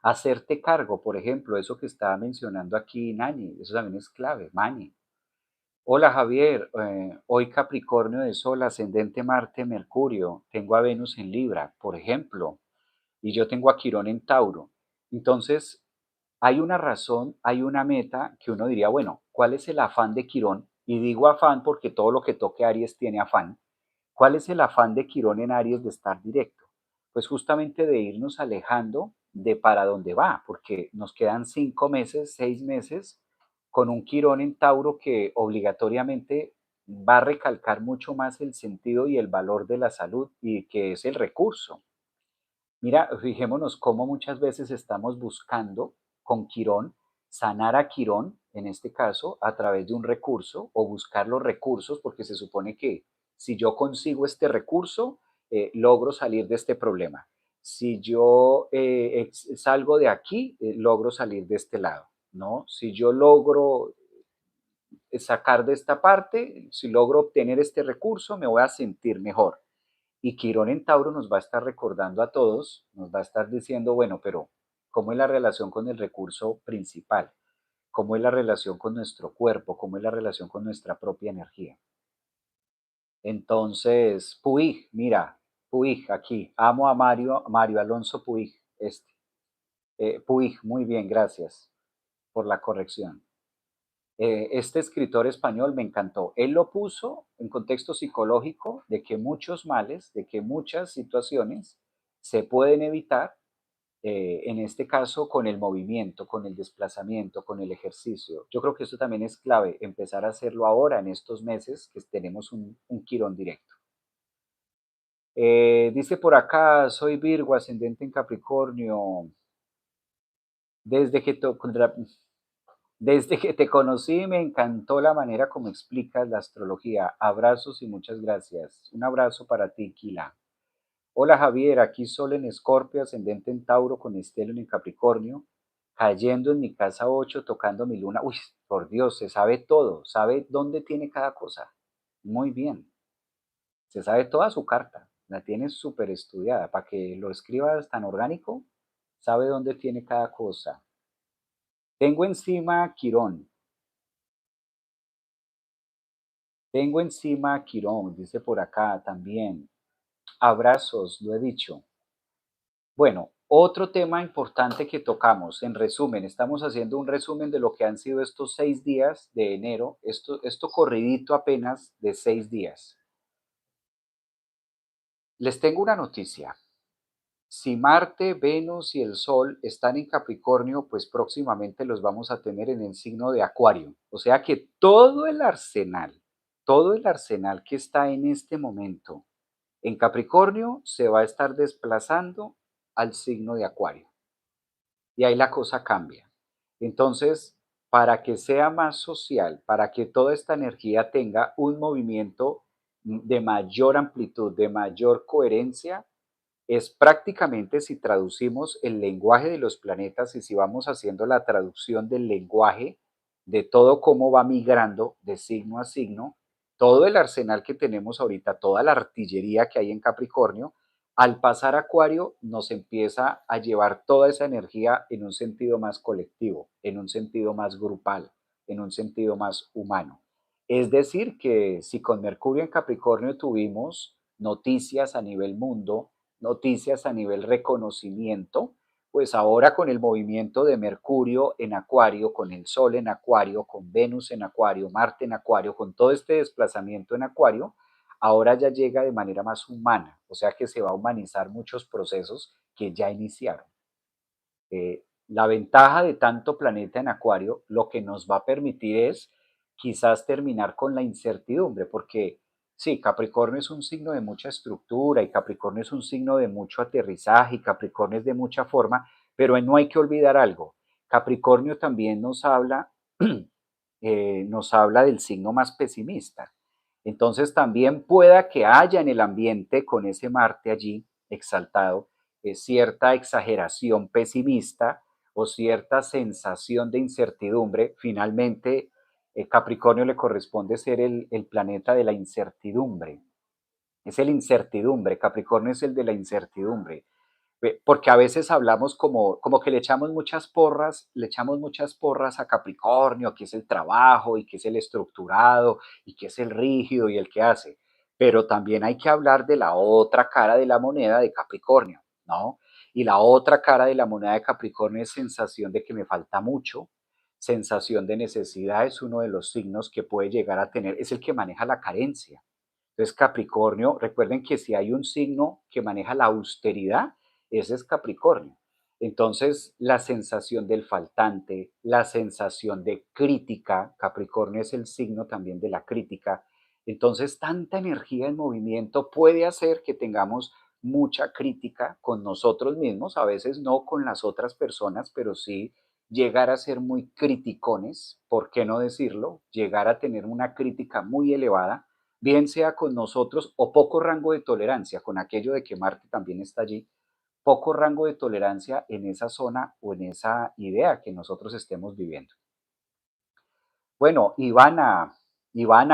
Hacerte cargo, por ejemplo, eso que estaba mencionando aquí Nani, eso también es clave, Mani. Hola Javier, hoy Capricornio de Sol, ascendente Marte, Mercurio, tengo a Venus en Libra, por ejemplo, y yo tengo a Quirón en Tauro. Entonces, hay una razón, hay una meta que uno diría, bueno, ¿cuál es el afán de Quirón? Y digo afán porque todo lo que toque Aries tiene afán. ¿Cuál es el afán de Quirón en Aries de estar directo? Pues justamente de irnos alejando de para dónde va, porque nos quedan 5 meses, 6 meses con un Quirón en Tauro que obligatoriamente va a recalcar mucho más el sentido y el valor de la salud y que es el recurso. Mira, fijémonos cómo muchas veces estamos buscando con Quirón sanar a Quirón, en este caso, a través de un recurso o buscar los recursos, porque se supone que si yo consigo este recurso, logro salir de este problema. Si yo salgo de aquí, logro salir de este lado, ¿no? Si yo logro sacar de esta parte, si logro obtener este recurso, me voy a sentir mejor. Y Quirón en Tauro nos va a estar recordando a todos, nos va a estar diciendo, bueno, pero ¿cómo es la relación con el recurso principal? ¿Cómo es la relación con nuestro cuerpo? ¿Cómo es la relación con nuestra propia energía? Entonces, Puig, mira, Puig aquí, amo a Mario Alonso Puig, Puig, muy bien, gracias por la corrección. Este escritor español me encantó. Él lo puso en contexto psicológico de que muchos males, de que muchas situaciones se pueden evitar, en este caso con el movimiento, con el desplazamiento, con el ejercicio. Yo creo que eso también es clave, empezar a hacerlo ahora en estos meses que tenemos un quirón directo. Dice por acá, soy Virgo, ascendente en Capricornio. Desde que, Desde que te conocí me encantó la manera como explicas la astrología. Abrazos y muchas gracias. Un abrazo para ti, Kila. Hola Javier, aquí Sol en Escorpio, ascendente en Tauro con Estelo en Capricornio, cayendo en mi casa 8, tocando mi luna. Uy, por Dios, se sabe todo, sabe dónde tiene cada cosa. Muy bien, se sabe toda su carta, la tiene súper estudiada. Para que lo escribas tan orgánico, sabe dónde tiene cada cosa. Tengo encima Quirón, tengo encima a Quirón, dice por acá también. Abrazos, lo he dicho. Bueno, otro tema importante que tocamos, en resumen, estamos haciendo un resumen de lo que han sido estos 6 días de enero, esto corridito apenas de 6 días. Les tengo una noticia. Si Marte, Venus y el Sol están en Capricornio, pues próximamente los vamos a tener en el signo de Acuario. O sea que todo el arsenal que está en este momento en Capricornio se va a estar desplazando al signo de Acuario. Y ahí la cosa cambia. Entonces, para que sea más social, para que toda esta energía tenga un movimiento de mayor amplitud, de mayor coherencia, es prácticamente si traducimos el lenguaje de los planetas y si vamos haciendo la traducción del lenguaje de todo cómo va migrando de signo a signo, todo el arsenal que tenemos ahorita, toda la artillería que hay en Capricornio, al pasar a Acuario nos empieza a llevar toda esa energía en un sentido más colectivo, en un sentido más grupal, en un sentido más humano. Es decir, que si con Mercurio en Capricornio tuvimos noticias a nivel mundo, noticias a nivel reconocimiento, pues ahora con el movimiento de Mercurio en Acuario, con el Sol en Acuario, con Venus en Acuario, Marte en Acuario, con todo este desplazamiento en Acuario, ahora ya llega de manera más humana, o sea que se va a humanizar muchos procesos que ya iniciaron. La ventaja de tanto planeta en Acuario, lo que nos va a permitir es quizás terminar con la incertidumbre, porque Sí, Capricornio es un signo de mucha estructura y Capricornio es un signo de mucho aterrizaje y Capricornio es de mucha forma, pero no hay que olvidar algo. Capricornio también nos habla del signo más pesimista. Entonces también pueda que haya en el ambiente con ese Marte allí exaltado cierta exageración pesimista o cierta sensación de incertidumbre. Finalmente, Capricornio le corresponde ser el planeta de la incertidumbre. Es el incertidumbre, Capricornio es el de la incertidumbre. Porque a veces hablamos como que le echamos muchas porras a Capricornio, que es el trabajo y que es el estructurado y que es el rígido y el que hace. Pero también hay que hablar de la otra cara de la moneda de Capricornio, ¿no? Y la otra cara de la moneda de Capricornio es sensación de que me falta mucho, sensación de necesidad es uno de los signos que puede llegar a tener, es el que maneja la carencia. Entonces, Capricornio, recuerden que si hay un signo que maneja la austeridad, ese es Capricornio. Entonces, la sensación del faltante, la sensación de crítica, Capricornio es el signo también de la crítica. Entonces, tanta energía en movimiento puede hacer que tengamos mucha crítica con nosotros mismos, a veces no con las otras personas, pero sí llegar a ser muy criticones, ¿por qué no decirlo? Llegar a tener una crítica muy elevada, bien sea con nosotros o poco rango de tolerancia, con aquello de que Marte también está allí, poco rango de tolerancia en esa zona o en esa idea que nosotros estemos viviendo. Bueno, Ivana,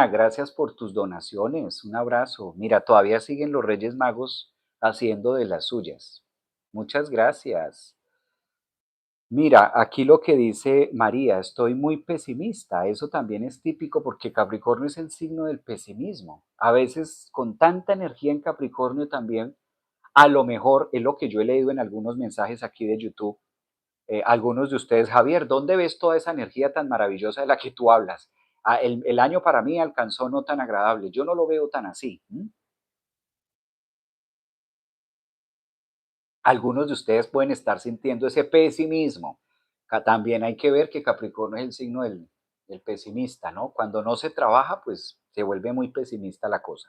gracias por tus donaciones. Un abrazo. Mira, todavía siguen los Reyes Magos haciendo de las suyas. Muchas gracias. Mira, aquí lo que dice María, estoy muy pesimista. Eso también es típico porque Capricornio es el signo del pesimismo. A veces con tanta energía en Capricornio también, a lo mejor es lo que yo he leído en algunos mensajes aquí de YouTube. Algunos de ustedes, Javier, ¿dónde ves toda esa energía tan maravillosa de la que tú hablas? El año para mí alcanzó no tan agradable. Yo no lo veo tan así. Algunos de ustedes pueden estar sintiendo ese pesimismo. También hay que ver que Capricornio es el signo del pesimista, ¿no? Cuando no se trabaja, pues se vuelve muy pesimista la cosa.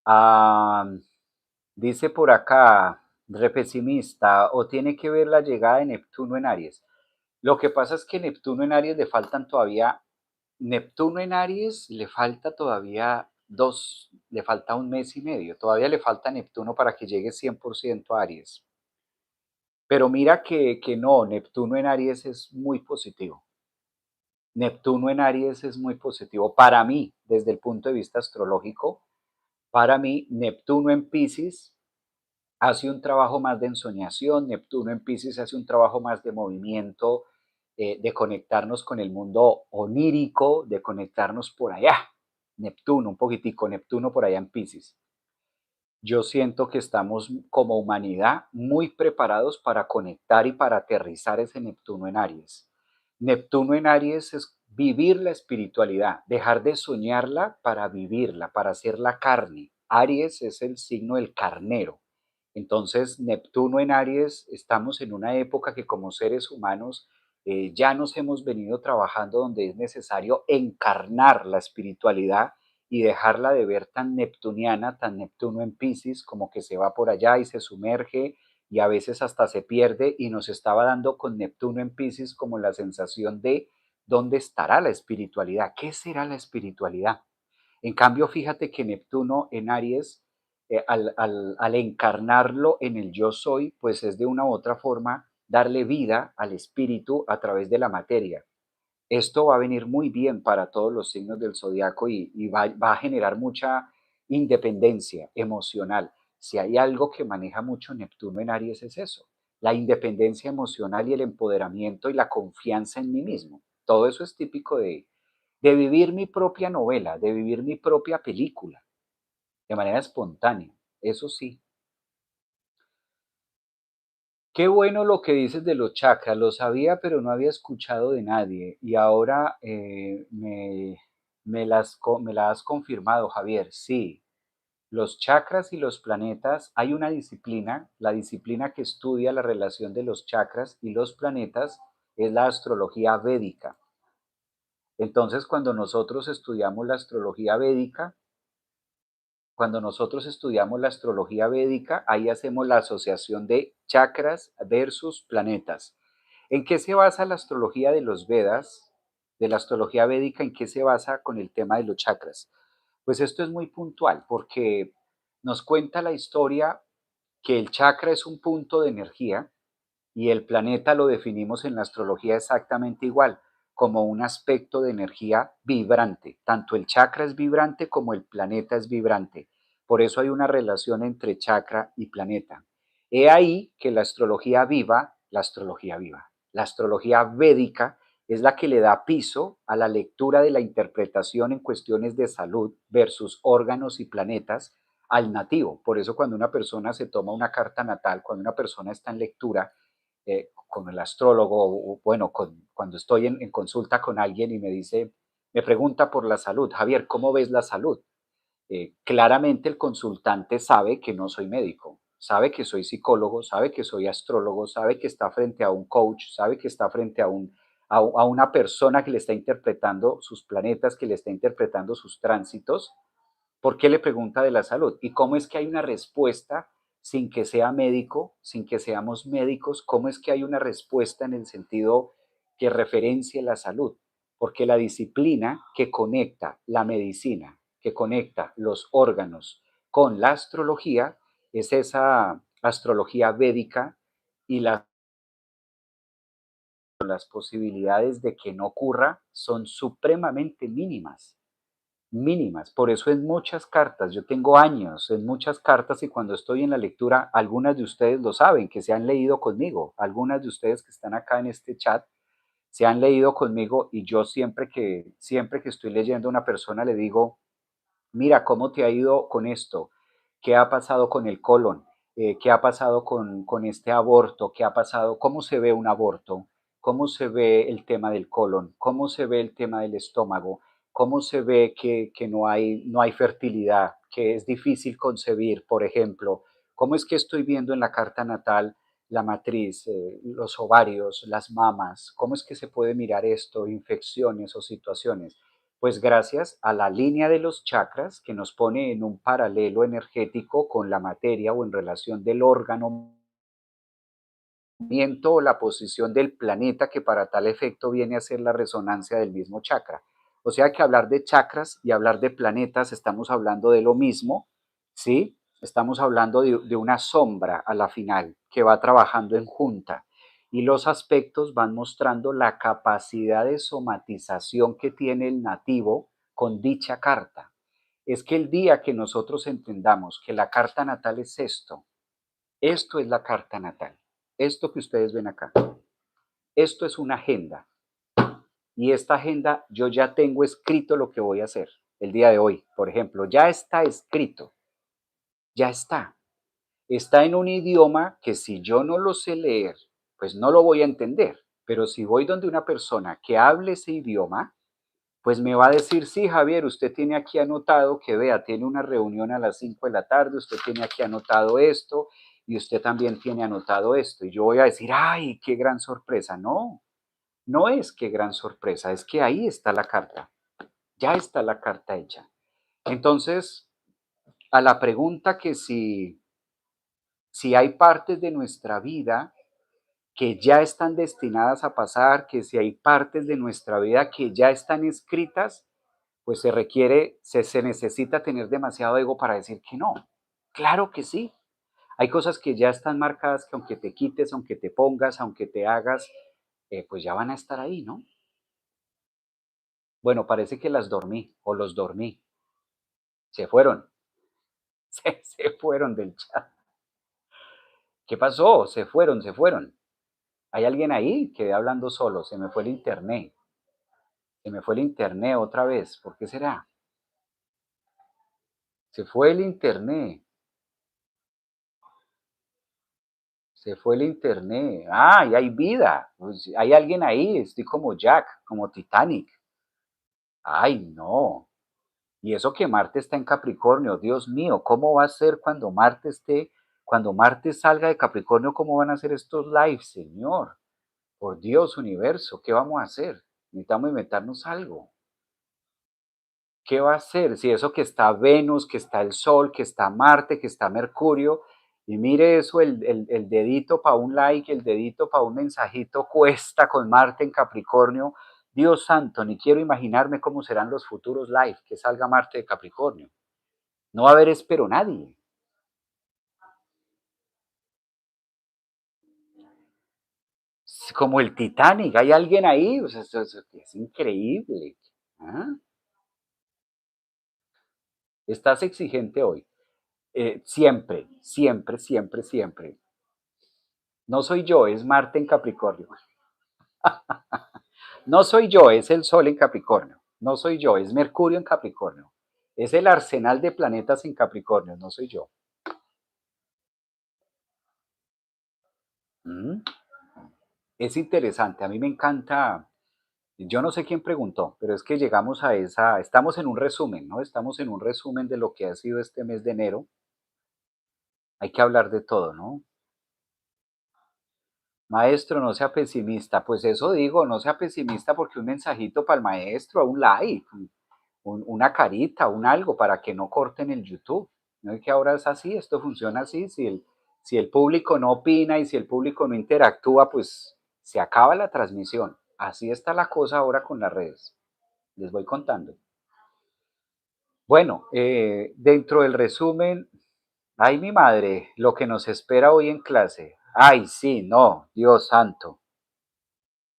Ah, dice por acá, re pesimista, o tiene que ver la llegada de Neptuno en Aries. Lo que pasa es que Neptuno en Aries le faltan todavía, Neptuno en Aries le falta todavía le falta un mes y medio, todavía le falta Neptuno para que llegue 100% a Aries. Pero mira que no, Neptuno en Aries es muy positivo. Neptuno en Aries es muy positivo. Para mí, desde el punto de vista astrológico, para mí, Neptuno en Pisces hace un trabajo más de ensoñación, Neptuno en Pisces hace un trabajo más de movimiento, de conectarnos con el mundo onírico, de conectarnos por allá. Neptuno, un poquitico, Neptuno por allá en Pisces. Yo siento que estamos como humanidad muy preparados para conectar y para aterrizar ese Neptuno en Aries. Neptuno en Aries es vivir la espiritualidad, dejar de soñarla para vivirla, para hacer la carne. Aries es el signo del carnero. Entonces, Neptuno en Aries, estamos en una época que como seres humanos ya nos hemos venido trabajando donde es necesario encarnar la espiritualidad y dejarla de ver tan neptuniana, tan Neptuno en Pisces, como que se va por allá y se sumerge y a veces hasta se pierde y nos estaba dando con Neptuno en Pisces como la sensación de dónde estará la espiritualidad, qué será la espiritualidad. En cambio, fíjate que Neptuno en Aries, al encarnarlo en el yo soy, pues es de una u otra forma darle vida al espíritu a través de la materia. Esto va a venir muy bien para todos los signos del zodiaco y va a generar mucha independencia emocional. Si hay algo que maneja mucho Neptuno en Aries es eso, la independencia emocional y el empoderamiento y la confianza en mí mismo. Todo eso es típico de vivir mi propia novela, de vivir mi propia película, de manera espontánea. Eso sí. Qué bueno lo que dices de los chakras, lo sabía, pero no había escuchado de nadie. Y ahora me la has confirmado, Javier. Sí, los chakras y los planetas, hay una disciplina, la disciplina que estudia la relación de los chakras y los planetas es la astrología védica. Entonces, cuando nosotros estudiamos la astrología védica, ahí hacemos la asociación de chakras versus planetas. ¿En qué se basa la astrología de los Vedas, de la astrología védica? ¿En qué se basa con el tema de los chakras? Pues esto es muy puntual porque nos cuenta la historia que el chakra es un punto de energía y el planeta lo definimos en la astrología exactamente igual, como un aspecto de energía vibrante. Tanto el chakra es vibrante como el planeta es vibrante. Por eso hay una relación entre chakra y planeta. He ahí que la astrología védica es la que le da piso a la lectura de la interpretación en cuestiones de salud versus órganos y planetas al nativo. Por eso cuando una persona se toma una carta natal, cuando una persona está en lectura, con el astrólogo, o bueno, cuando estoy en consulta con alguien y me pregunta por la salud, Javier, ¿cómo ves la salud? Claramente el consultante sabe que no soy médico, sabe que soy psicólogo, sabe que soy astrólogo, sabe que está frente a un coach, sabe que está frente a una persona que le está interpretando sus planetas, que le está interpretando sus tránsitos. ¿Por qué le pregunta de la salud? ¿Y cómo es que hay una respuesta sin que sea médico, sin que seamos médicos? ¿Cómo es que hay una respuesta en el sentido que referencia la salud? Porque la disciplina que conecta la medicina, que conecta los órganos con la astrología, es esa astrología védica, y las posibilidades de que no ocurra son supremamente mínimas. Mínimas. Por eso en muchas cartas, yo tengo años en muchas cartas, y cuando estoy en la lectura, algunas de ustedes lo saben, que se han leído conmigo, algunas de ustedes que están acá en este chat se han leído conmigo, y yo siempre que estoy leyendo a una persona le digo, mira, ¿cómo te ha ido con esto? ¿Qué ha pasado con el colon? ¿Qué ha pasado con este aborto? ¿Qué ha pasado? ¿Cómo se ve un aborto? ¿Cómo se ve el tema del colon? ¿Cómo se ve el tema del estómago? ¿Cómo se ve que no hay fertilidad, que es difícil concebir, por ejemplo? ¿Cómo es que estoy viendo en la carta natal la matriz, los ovarios, las mamas? ¿Cómo es que se puede mirar esto, infecciones o situaciones? Pues gracias a la línea de los chakras, que nos pone en un paralelo energético con la materia, o en relación del órgano o la posición del planeta, que para tal efecto viene a ser la resonancia del mismo chakra. O sea que hablar de chakras y hablar de planetas, estamos hablando de lo mismo, ¿sí? Estamos hablando de una sombra a la final que va trabajando en junta, y los aspectos van mostrando la capacidad de somatización que tiene el nativo con dicha carta. Es que el día que nosotros entendamos que la carta natal es esto es la carta natal, esto que ustedes ven acá, esto es una agenda, y esta agenda yo ya tengo escrito lo que voy a hacer el día de hoy, por ejemplo, ya está escrito, ya está en un idioma que si yo no lo sé leer, pues no lo voy a entender, pero si voy donde una persona que hable ese idioma, pues me va a decir, sí, Javier, usted tiene aquí anotado que vea, tiene una reunión a las 5 de la tarde, usted tiene aquí anotado esto, y usted también tiene anotado esto. Y yo voy a decir, ay, qué gran sorpresa. No, no es qué gran sorpresa, es que ahí está la carta, ya está la carta hecha. Entonces, a la pregunta que si hay partes de nuestra vida que ya están destinadas a pasar, que si hay partes de nuestra vida que ya están escritas, pues se necesita tener demasiado ego para decir que no. Claro que sí. Hay cosas que ya están marcadas, que aunque te quites, aunque te pongas, aunque te hagas, pues ya van a estar ahí, ¿no? Bueno, parece que las dormí o los dormí. Se fueron, se fueron del chat. ¿Qué pasó? Se fueron, se fueron. ¿Hay alguien ahí? Quedé hablando solo, se me fue el internet. Se me fue el internet otra vez. ¿Por qué será? Se fue el internet. Se fue el internet. Ah, y hay vida. Pues, hay alguien ahí. Estoy como Jack, como Titanic. Ay, no. Y eso que Marte está en Capricornio. Dios mío, ¿cómo va a ser cuando Marte salga de Capricornio? ¿Cómo van a ser estos lives, Señor? Por Dios, universo, ¿qué vamos a hacer? Necesitamos inventarnos algo. ¿Qué va a hacer? Si eso que está Venus, que está el Sol, que está Marte, que está Mercurio, y mire eso, el dedito para un like, el dedito para un mensajito cuesta con Marte en Capricornio. Dios santo, ni quiero imaginarme cómo serán los futuros live que salga Marte de Capricornio. No va a haber espero nadie. Es como el Titanic, hay alguien ahí, o sea, eso es increíble. ¿Ah? Estás exigente hoy. Siempre, siempre, siempre, siempre. No soy yo, es Marte en Capricornio. No soy yo, es el Sol en Capricornio. No soy yo, es Mercurio en Capricornio. Es el arsenal de planetas en Capricornio, no soy yo. Mm. Es interesante, a mí me encanta. Yo no sé quién preguntó, pero es que llegamos a esa, estamos en un resumen, ¿no? Estamos en un resumen de lo que ha sido este mes de enero. Hay que hablar de todo, ¿no? Maestro, no sea pesimista. Pues eso digo, no sea pesimista porque un mensajito para el maestro, un like, una carita, un algo para que no corten el YouTube. No es que ahora es así, esto funciona así. Si el público no opina y si el público no interactúa, pues se acaba la transmisión. Así está la cosa ahora con las redes. Les voy contando. Bueno, dentro del resumen, ay mi madre, lo que nos espera hoy en clase. Ay, sí, no, Dios santo.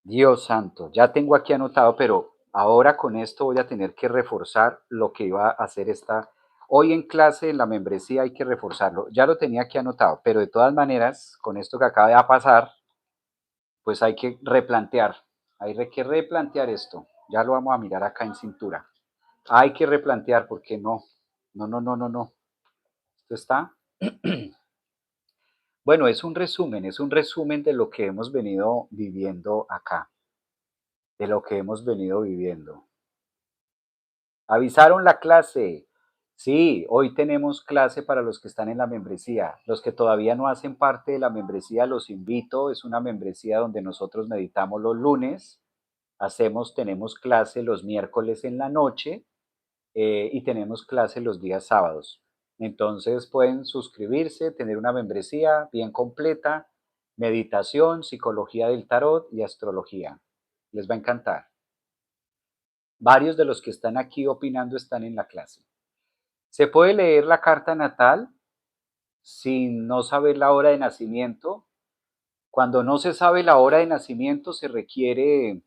Dios santo, ya tengo aquí anotado, pero ahora con esto voy a tener que reforzar lo que iba a hacer esta. Hoy en clase, en la membresía, hay que reforzarlo. Ya lo tenía aquí anotado, pero de todas maneras, con esto que acaba de pasar, pues hay que replantear. Que replantear esto. Ya lo vamos a mirar acá en cintura. Hay que replantear porque no. No, no, no, no, no. Esto está. Bueno, es un resumen de lo que hemos venido viviendo acá, de lo que hemos venido viviendo. Avisaron la clase. Sí, hoy tenemos clase para los que están en la membresía. Los que todavía no hacen parte de la membresía, los invito. Es una membresía donde nosotros meditamos los lunes, tenemos clase los miércoles en la noche y tenemos clase los días sábados. Entonces pueden suscribirse, tener una membresía bien completa, meditación, psicología del tarot y astrología. Les va a encantar. Varios de los que están aquí opinando están en la clase. Se puede leer la carta natal sin no saber la hora de nacimiento. Cuando no se sabe la hora de nacimiento, se requiere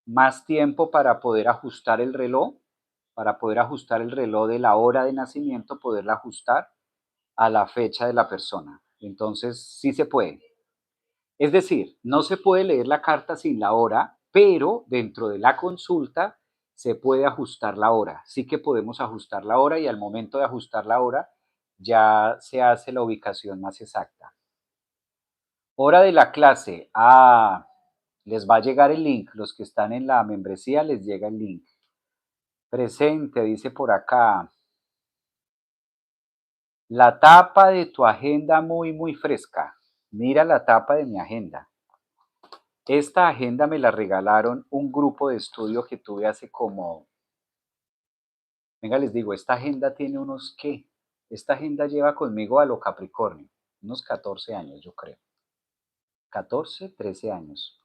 más tiempo para poder ajustar el reloj de la hora de nacimiento, poderla ajustar a la fecha de la persona. Entonces, sí se puede. Es decir, no se puede leer la carta sin la hora, pero dentro de la consulta se puede ajustar la hora. Sí que podemos ajustar la hora y al momento de ajustar la hora ya se hace la ubicación más exacta. Hora de la clase. Ah, les va a llegar el link. Los que están en la membresía les llega el link. Presente, dice por acá. La tapa de tu agenda muy, muy fresca. Mira la tapa de mi agenda. Esta agenda me la regalaron un grupo de estudio que tuve hace como, venga, les digo, esta agenda tiene unos qué. Esta agenda lleva conmigo a lo Capricornio, unos 14 años, yo creo. 14, 13 años.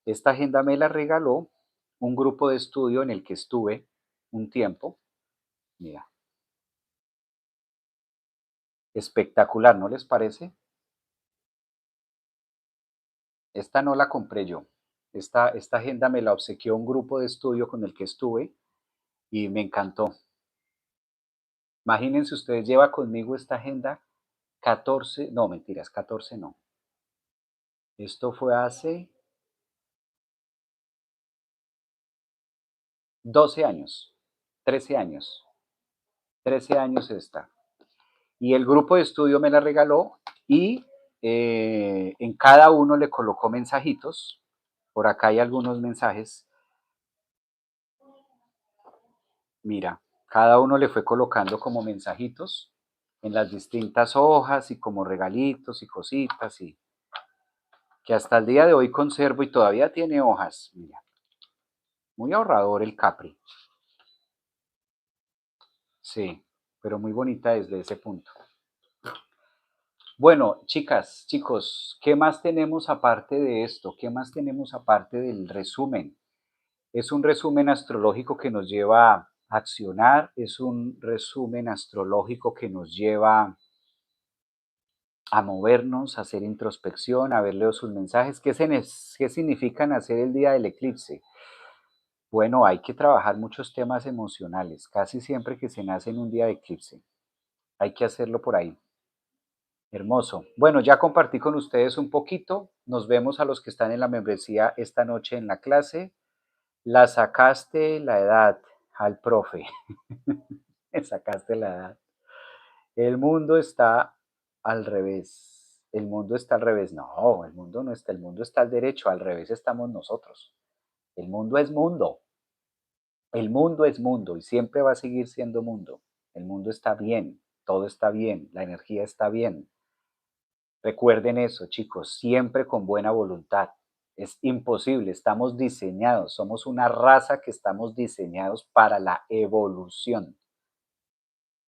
Esta agenda me la regaló un grupo de estudio en el que estuve un tiempo. Mira, espectacular, ¿no les parece? Esta no la compré yo. Esta agenda me la obsequió un grupo de estudio con el que estuve y me encantó. Imagínense ustedes, lleva conmigo esta agenda 14, no, mentiras, 14 no. Esto fue hace 12 años, 13 años, 13 años esta. Y el grupo de estudio me la regaló y en cada uno le colocó mensajitos. Por acá hay algunos mensajes. Mira, cada uno le fue colocando como mensajitos en las distintas hojas y como regalitos y cositas y que hasta el día de hoy conservo y todavía tiene hojas. Mira, muy ahorrador el Capri. Sí, pero muy bonita desde ese punto. Bueno, chicas, chicos, ¿qué más tenemos aparte de esto? ¿Qué más tenemos aparte del resumen? Es un resumen astrológico que nos lleva a accionar, es un resumen astrológico que nos lleva a movernos, a hacer introspección, a ver sus mensajes. ¿Qué significan hacer el día del eclipse? Bueno, hay que trabajar muchos temas emocionales, casi siempre que se nace en un día de eclipse. Hay que hacerlo por ahí. Hermoso. Bueno, ya compartí con ustedes un poquito. Nos vemos a los que están en la membresía esta noche en la clase. La sacaste la edad al profe. Le sacaste la edad. El mundo está al revés. El mundo está al revés. No, el mundo no está. El mundo está al derecho. Al revés estamos nosotros. El mundo es mundo. El mundo es mundo y siempre va a seguir siendo mundo. El mundo está bien. Todo está bien. La energía está bien. Recuerden eso, chicos, siempre con buena voluntad. Es imposible, estamos diseñados, somos una raza que estamos diseñados para la evolución.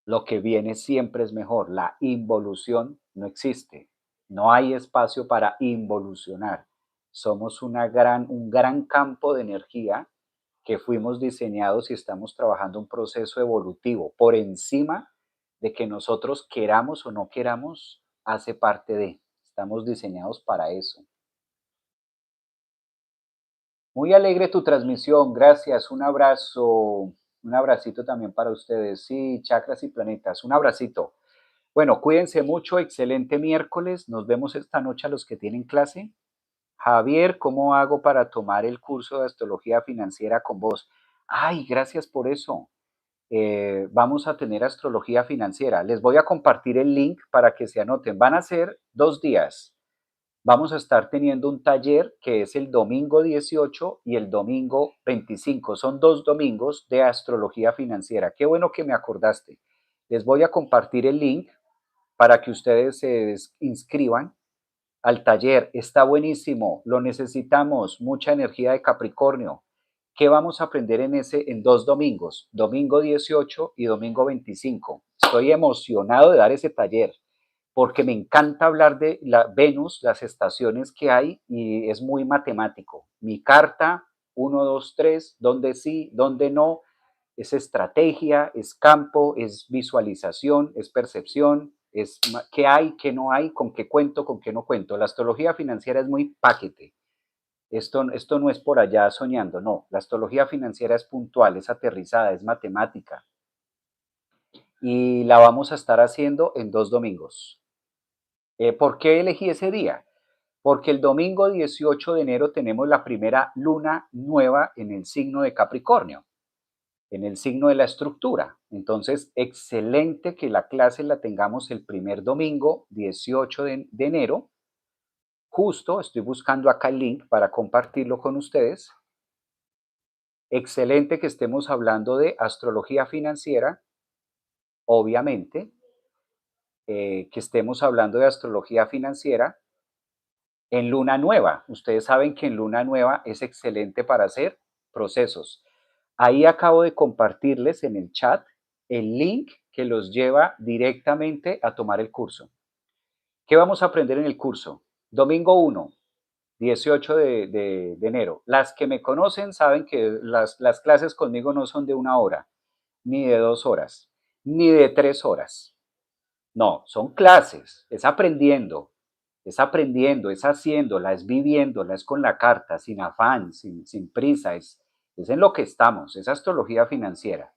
Lo que viene siempre es mejor, la involución no existe. No hay espacio para involucionar. Somos un gran campo de energía que fuimos diseñados y estamos trabajando un proceso evolutivo por encima de que nosotros queramos o no queramos, hace parte de. Estamos diseñados para eso. Muy alegre tu transmisión, gracias. Un abrazo, un abracito también para ustedes. Sí, chakras y planetas, un abracito. Bueno, cuídense mucho, excelente miércoles. Nos vemos esta noche a los que tienen clase. Javier, ¿cómo hago para tomar el curso de astrología financiera con vos? Ay, gracias por eso. Vamos a tener astrología financiera. Les voy a compartir el link para que se anoten. Van a ser 2 días. Vamos a estar teniendo un taller que es el domingo 18 y el domingo 25. Son 2 domingos de astrología financiera. Qué bueno que me acordaste. Les voy a compartir el link para que ustedes se inscriban al taller. Está buenísimo. Lo necesitamos. Mucha energía de Capricornio. ¿Qué vamos a aprender en 2 domingos? Domingo 18 y domingo 25. Estoy emocionado de dar ese taller porque me encanta hablar de la Venus, las estaciones que hay y es muy matemático. Mi carta, 1, 2, 3, dónde sí, dónde no, es estrategia, es campo, es visualización, es percepción, es qué hay, qué no hay, con qué cuento, con qué no cuento. La astrología financiera es muy paquete. Esto no es por allá soñando, no. La astrología financiera es puntual, es aterrizada, es matemática. Y la vamos a estar haciendo en 2 domingos. ¿Por qué elegí ese día? Porque el domingo 18 de enero tenemos la primera luna nueva en el signo de Capricornio, en el signo de la estructura. Entonces, excelente que la clase la tengamos el primer domingo 18 de enero. Justo, estoy buscando acá el link para compartirlo con ustedes. Excelente que estemos hablando de astrología financiera, obviamente, que estemos hablando de astrología financiera en luna nueva. Ustedes saben que en luna nueva es excelente para hacer procesos. Ahí acabo de compartirles en el chat el link que los lleva directamente a tomar el curso. ¿Qué vamos a aprender en el curso? Domingo 1, 18 de enero. Las que me conocen saben que las clases conmigo no son de 1 hora, ni de 2 horas, ni de 3 horas. No, son clases, es aprendiendo, es haciéndola, es viviéndola, es con la carta, sin afán, sin prisa, es en lo que estamos, es astrología financiera.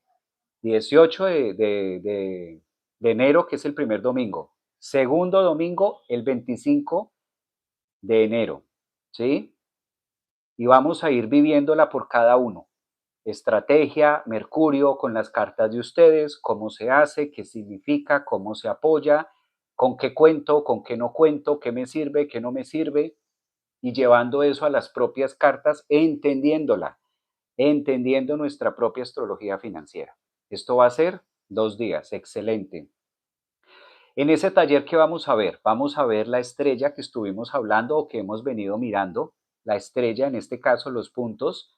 18 de enero, que es el primer domingo. Segundo domingo, el 25 de enero, ¿sí? Y vamos a ir viviéndola por cada uno. Estrategia, Mercurio con las cartas de ustedes, cómo se hace, qué significa, cómo se apoya, con qué cuento, con qué no cuento, qué me sirve, qué no me sirve, y llevando eso a las propias cartas, entendiendo nuestra propia astrología financiera. Esto va a ser 2 días, excelente. En ese taller, ¿qué vamos a ver? Vamos a ver la estrella que estuvimos hablando o que hemos venido mirando, la estrella, en este caso los puntos,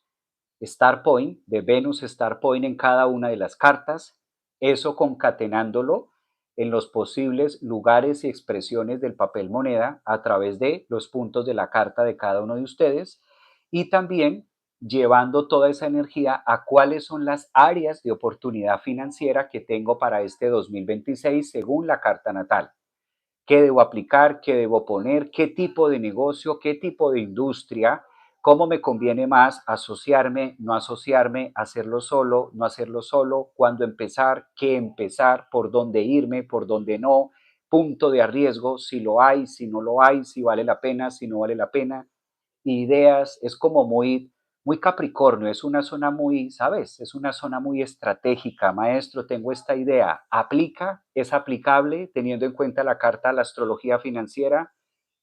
Star Point, de Venus Star Point en cada una de las cartas, Eso concatenándolo en los posibles lugares y expresiones del papel moneda a través de los puntos de la carta de cada uno de ustedes y también llevando toda esa energía a cuáles son las áreas de oportunidad financiera que tengo para este 2026 según la carta natal. ¿Qué debo aplicar? ¿Qué debo poner? ¿Qué tipo de negocio? ¿Qué tipo de industria? ¿Cómo me conviene más asociarme, no asociarme, hacerlo solo, no hacerlo solo? ¿Cuándo empezar? ¿Qué empezar? ¿Por dónde irme? ¿Por dónde no? Punto de arriesgo, si lo hay, si no lo hay, si vale la pena, si no vale la pena. Ideas, es como muy Capricornio, es una zona muy, ¿sabes? Es una zona muy estratégica. Maestro, tengo esta idea, ¿aplica? ¿Es aplicable teniendo en cuenta la carta de la astrología financiera?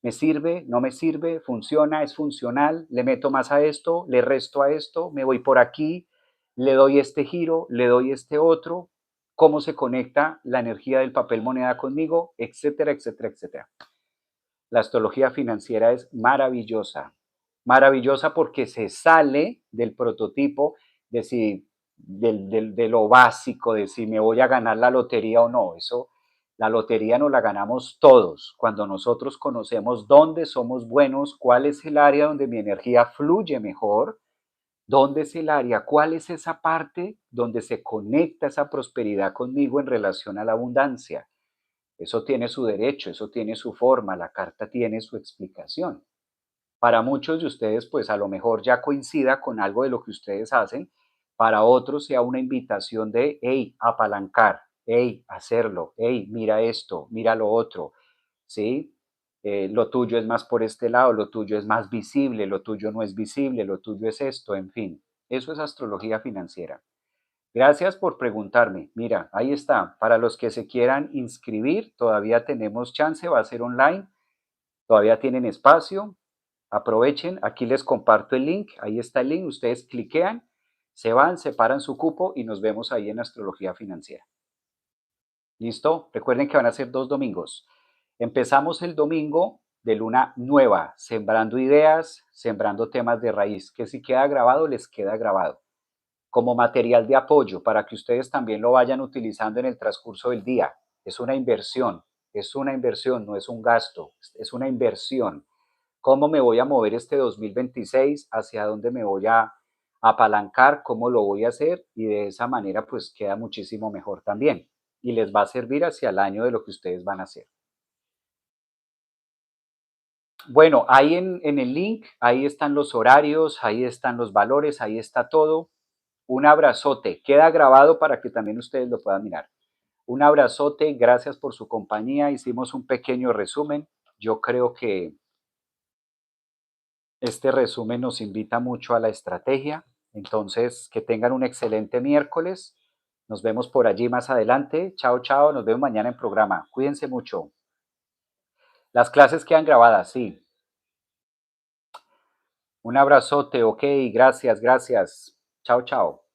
¿Me sirve? ¿No me sirve? ¿Funciona? ¿Es funcional? ¿Le meto más a esto? ¿Le resto a esto? ¿Me voy por aquí? ¿Le doy este giro? ¿Le doy este otro? ¿Cómo se conecta la energía del papel moneda conmigo? Etcétera, etcétera, etcétera. La astrología financiera es maravillosa, maravillosa porque se sale del prototipo de si de lo básico, de si me voy a ganar la lotería o no. Eso, la lotería nos la ganamos todos cuando nosotros conocemos dónde somos buenos, cuál es el área donde mi energía fluye mejor, dónde es el área, cuál es esa parte donde se conecta esa prosperidad conmigo en relación a la abundancia. Eso tiene su derecho, eso tiene su forma, la carta tiene su explicación. Para muchos de ustedes, pues a lo mejor ya coincida con algo de lo que ustedes hacen, para otros sea una invitación de, hey, apalancar, hey, hacerlo, hey, mira esto, mira lo otro, ¿sí? Lo tuyo es más por este lado, lo tuyo es más visible, lo tuyo no es visible, lo tuyo es esto, en fin. Eso es astrología financiera. Gracias por preguntarme. Mira, ahí está. Para los que se quieran inscribir, todavía tenemos chance, va a ser online, todavía tienen espacio. Aprovechen, aquí les comparto el link, ahí está el link, ustedes cliquean, se van, separan su cupo y nos vemos ahí en Astrología Financiera. ¿Listo? Recuerden que van a ser 2 domingos. Empezamos el domingo de luna nueva, sembrando ideas, sembrando temas de raíz, que si queda grabado, les queda grabado como material de apoyo para que ustedes también lo vayan utilizando en el transcurso del día. Es una inversión, no es un gasto, es una inversión. ¿Cómo me voy a mover este 2026? ¿Hacia dónde me voy a apalancar? ¿Cómo lo voy a hacer? Y de esa manera pues queda muchísimo mejor también. Y les va a servir hacia el año de lo que ustedes van a hacer. Bueno, ahí en el link, ahí están los horarios, ahí están los valores, ahí está todo. Un abrazote, queda grabado para que también ustedes lo puedan mirar. Un abrazote, gracias por su compañía. Hicimos un pequeño resumen. Yo creo que este resumen nos invita mucho a la estrategia. Entonces, que tengan un excelente miércoles. Nos vemos por allí más adelante. Chao, chao. Nos vemos mañana en programa. Cuídense mucho. Las clases quedan grabadas, sí. Un abrazote, ok. Gracias, gracias. Chao, chao.